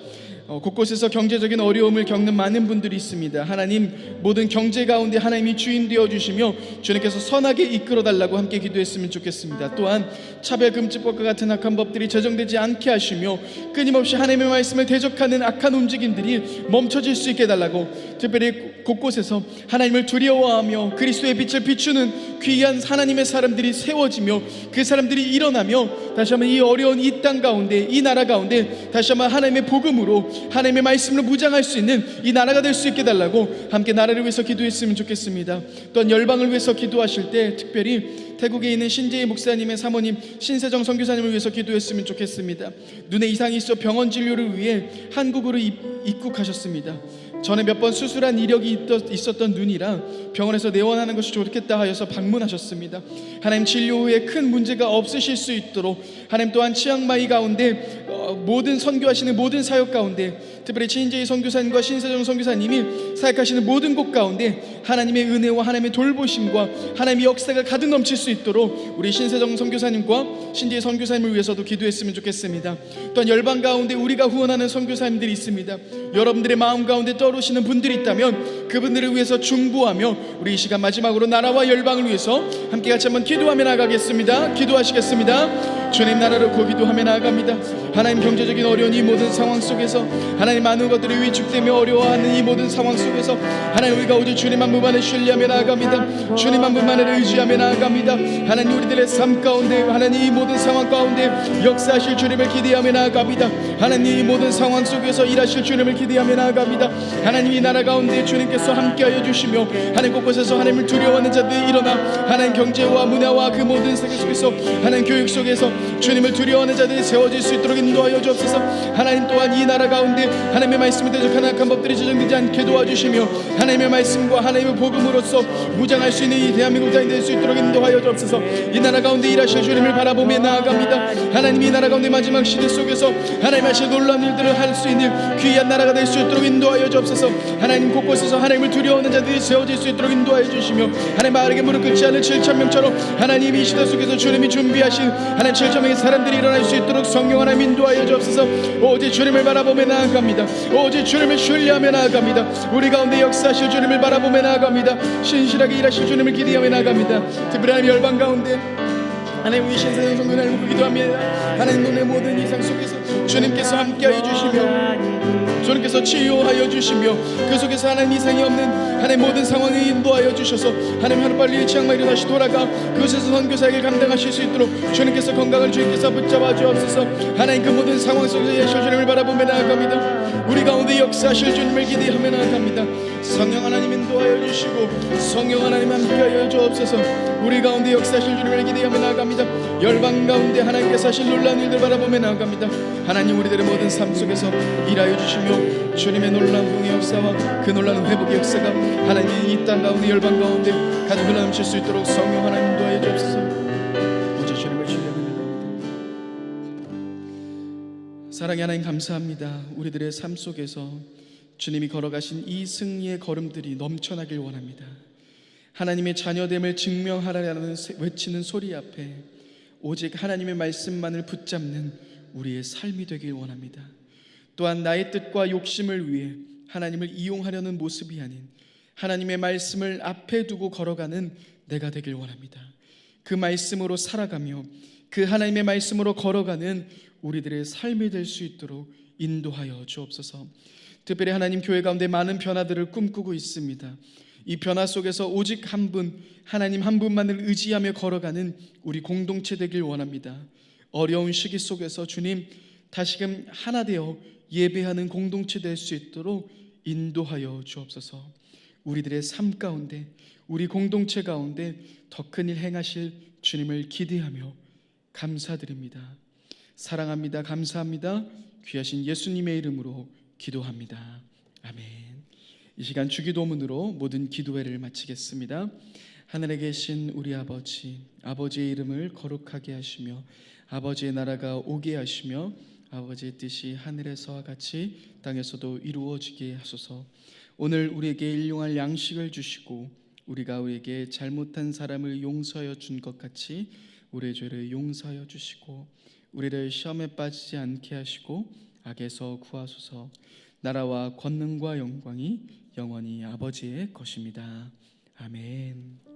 곳곳에서 경제적인 어려움을 겪는 많은 분들이 있습니다. 하나님 모든 경제 가운데 하나님이 주인 되어주시며 주님께서 선하게 이끌어달라고 함께 기도했으면 좋겠습니다. 또한 차별금지법과 같은 악한 법들이 제정되지 않게 하시며 끊임없이 하나님의 말씀을 대적하는 악한 움직임들이 멈춰질 수 있게 해달라고, 특별히 곳곳에서 하나님을 두려워하며 그리스도의 빛을 비추는 귀한 하나님의 사람들이 세워지며 그 사람들이 일어나며 다시 한번 이 어려운 이 땅 가운데, 이 나라 가운데 다시 한번 하나님의 복음으로 하나님의 말씀으로 무장할 수 있는 이 나라가 될 수 있게 달라고 함께 나라를 위해서 기도했으면 좋겠습니다. 또한 열방을 위해서 기도하실 때 특별히 태국에 있는 신재희 목사님의 사모님 신세정 선교사님을 위해서 기도했으면 좋겠습니다. 눈에 이상이 있어 병원 진료를 위해 한국으로 입국하셨습니다. 전에 몇 번 수술한 이력이 있었던 눈이라 병원에서 내원하는 것이 좋겠다 하여서 방문하셨습니다. 하나님 진료 후에 큰 문제가 없으실 수 있도록 하나님 또한 치앙마이 가운데 모든 선교하시는 모든 사역 가운데 특별히 신재희 선교사님과 신세정 선교사님이 사역하시는 모든 곳 가운데 하나님의 은혜와 하나님의 돌보심과 하나님의 역사가 가득 넘칠 수 있도록 우리 신세정 선교사님과 신재희 선교사님을 위해서도 기도했으면 좋겠습니다. 또한 열방 가운데 우리가 후원하는 선교사님들이 있습니다. 여러분들의 마음 가운데 떠오르시는 분들이 있다면 그분들을 위해서 중보하며 우리 이 시간 마지막으로 나라와 열방을 위해서 함께 같이 한번 기도하며 나가겠습니다. 기도하시겠습니다. 주님 나라를 기도하며 나아갑니다. 하나님 경제적인 어려운 이 모든 상황 속에서 하나님 많은 것들이 위축되며 어려워하는 이 모든 상황 속에서 하나님 우리가 오직 주님 한 분만을 신뢰하며 나아갑니다. 주님 한 분만을 의지하며 나아갑니다. 하나님 우리들의 삶 가운데 하나님 이 모든 상황 가운데 역사하실 주님을 기대하며 나아갑니다. 하나님 이 모든 상황 속에서 일하실 주님을 기대하며 나아갑니다. 하나님 이 나라 가운데 주님께서 함께하여 주시며 하나님 곳곳에서 하나님을 두려워하는 자들이 일어나 하나님 경제와 문화와 그 모든 세계 속에서 하나님 교육 속에서 주님을 두려워하는 자들이 세워질 수 있도록 인도하여 주옵소서. 하나님 또한 이 나라 가운데 하나님의 말씀을 대적하는 악한 법들이 제정되지 않게 도와주시며 하나님의 말씀과 하나님의 복음으로서 무장할 수 있는 이 대한민국 땅이 될 수 있도록 인도하여 주옵소서. 이 나라 가운데 일하실 주님을 바라보며 나아갑니다. 하나님 이 나라 가운데 마지막 시대 속에서 하나님 하실 놀라운 일들을 할 수 있는 귀한 나라가 될 수 있도록 인도하여 주옵소서. 하나님 곳곳에서 하나님을 두려워하는 자들이 세워질 수 있도록 인도하여 주시며 하나님 마르게 무릎 꿇지 않은 7,000명처럼 하나님 이 시대 속에서 주님이 준비하신 하나님 7,000명의 사람들이 일어날 수 있도록 성령 하나님 인도하여 주옵소서. 오직 주님을 바라보며 나아갑니다. 오직 주님을 신뢰하며 나아갑니다. 우리 가운데 역사하실 주님을 바라보며 나아갑니다. 신실하게 일하실 주님을 기대하며 나아갑니다. 특별히 하나님 열방 가운데 하나님 우리 신세정 성도를 알고 기도합니다. 하나님 눈의 모든 이상 속에서 주님께서 함께하여 주시며 주님께서 치유하여 주시며 그 속에서 하나님 이상이 없는 하나님 모든 상황을 인도하여 주셔서 하나님 하루빨리 치앙마이로 다시 돌아가 그곳에서 선교사역을 감당하실 수 있도록 주님께서 건강을 주님께서 붙잡아 주옵소서. 하나님 그 모든 상황 속에서 예수 주님을 바라보며 나아갑니다. 우리 가운데 역사하실 주님을 기대하며 나아갑니다. 성령 하나님 인도하여 주시고 성령 하나님 함께하여 주옵소서. 우리 가운데 역사하실 주님을 기대하며 나아갑니다. 열방 가운데 하나님께서 하실 놀라운 일들 바라보며 나아갑니다. 하나님 우리들의 모든 삶 속에서 일하여 주시며 주님의 놀라운 공의 역사와 그 놀라운 회복의 역사가 하나님의 이 땅 가운데 열방 가운데 가득 흘러넘칠 수 있도록 성령 하나님 인도하여 주옵소서. 오직 주님을 신뢰하며 나아갑니다. 사랑의 하나님 감사합니다. 우리들의 삶 속에서 주님이 걸어가신 이 승리의 걸음들이 넘쳐나길 원합니다. 하나님의 자녀됨을 증명하라는 외치는 소리 앞에 오직 하나님의 말씀만을 붙잡는 우리의 삶이 되길 원합니다. 또한 나의 뜻과 욕심을 위해 하나님을 이용하려는 모습이 아닌 하나님의 말씀을 앞에 두고 걸어가는 내가 되길 원합니다. 그 말씀으로 살아가며 그 하나님의 말씀으로 걸어가는 우리들의 삶이 될 수 있도록 인도하여 주옵소서. 특별히 하나님, 교회 가운데 많은 변화들을 꿈꾸고 있습니다. 이 변화 속에서 오직 한 분, 하나님 한 분만을 의지하며 걸어가는 우리 공동체 되길 원합니다. 어려운 시기 속에서 주님, 다시금 하나 되어 예배하는 공동체 될 수 있도록 인도하여 주옵소서. 우리들의 삶 가운데, 우리 공동체 가운데 더 큰 일 행하실 주님을 기대하며 감사드립니다. 사랑합니다. 감사합니다. 귀하신 예수님의 이름으로 기도합니다. 아멘. 이 시간 주기도문으로 모든 기도회를 마치겠습니다. 하늘에 계신 우리 아버지, 아버지의 이름을 거룩하게 하시며 아버지의 나라가 오게 하시며 아버지의 뜻이 하늘에서와 같이 땅에서도 이루어지게 하소서. 오늘 우리에게 일용할 양식을 주시고 우리가 우리에게 잘못한 사람을 용서하여 준 것 같이 우리의 죄를 용서하여 주시고 우리를 시험에 빠지지 않게 하시고 악에서 구하소서. 나라와 권능과 영광이 영원히 아버지의 것입니다. 아멘.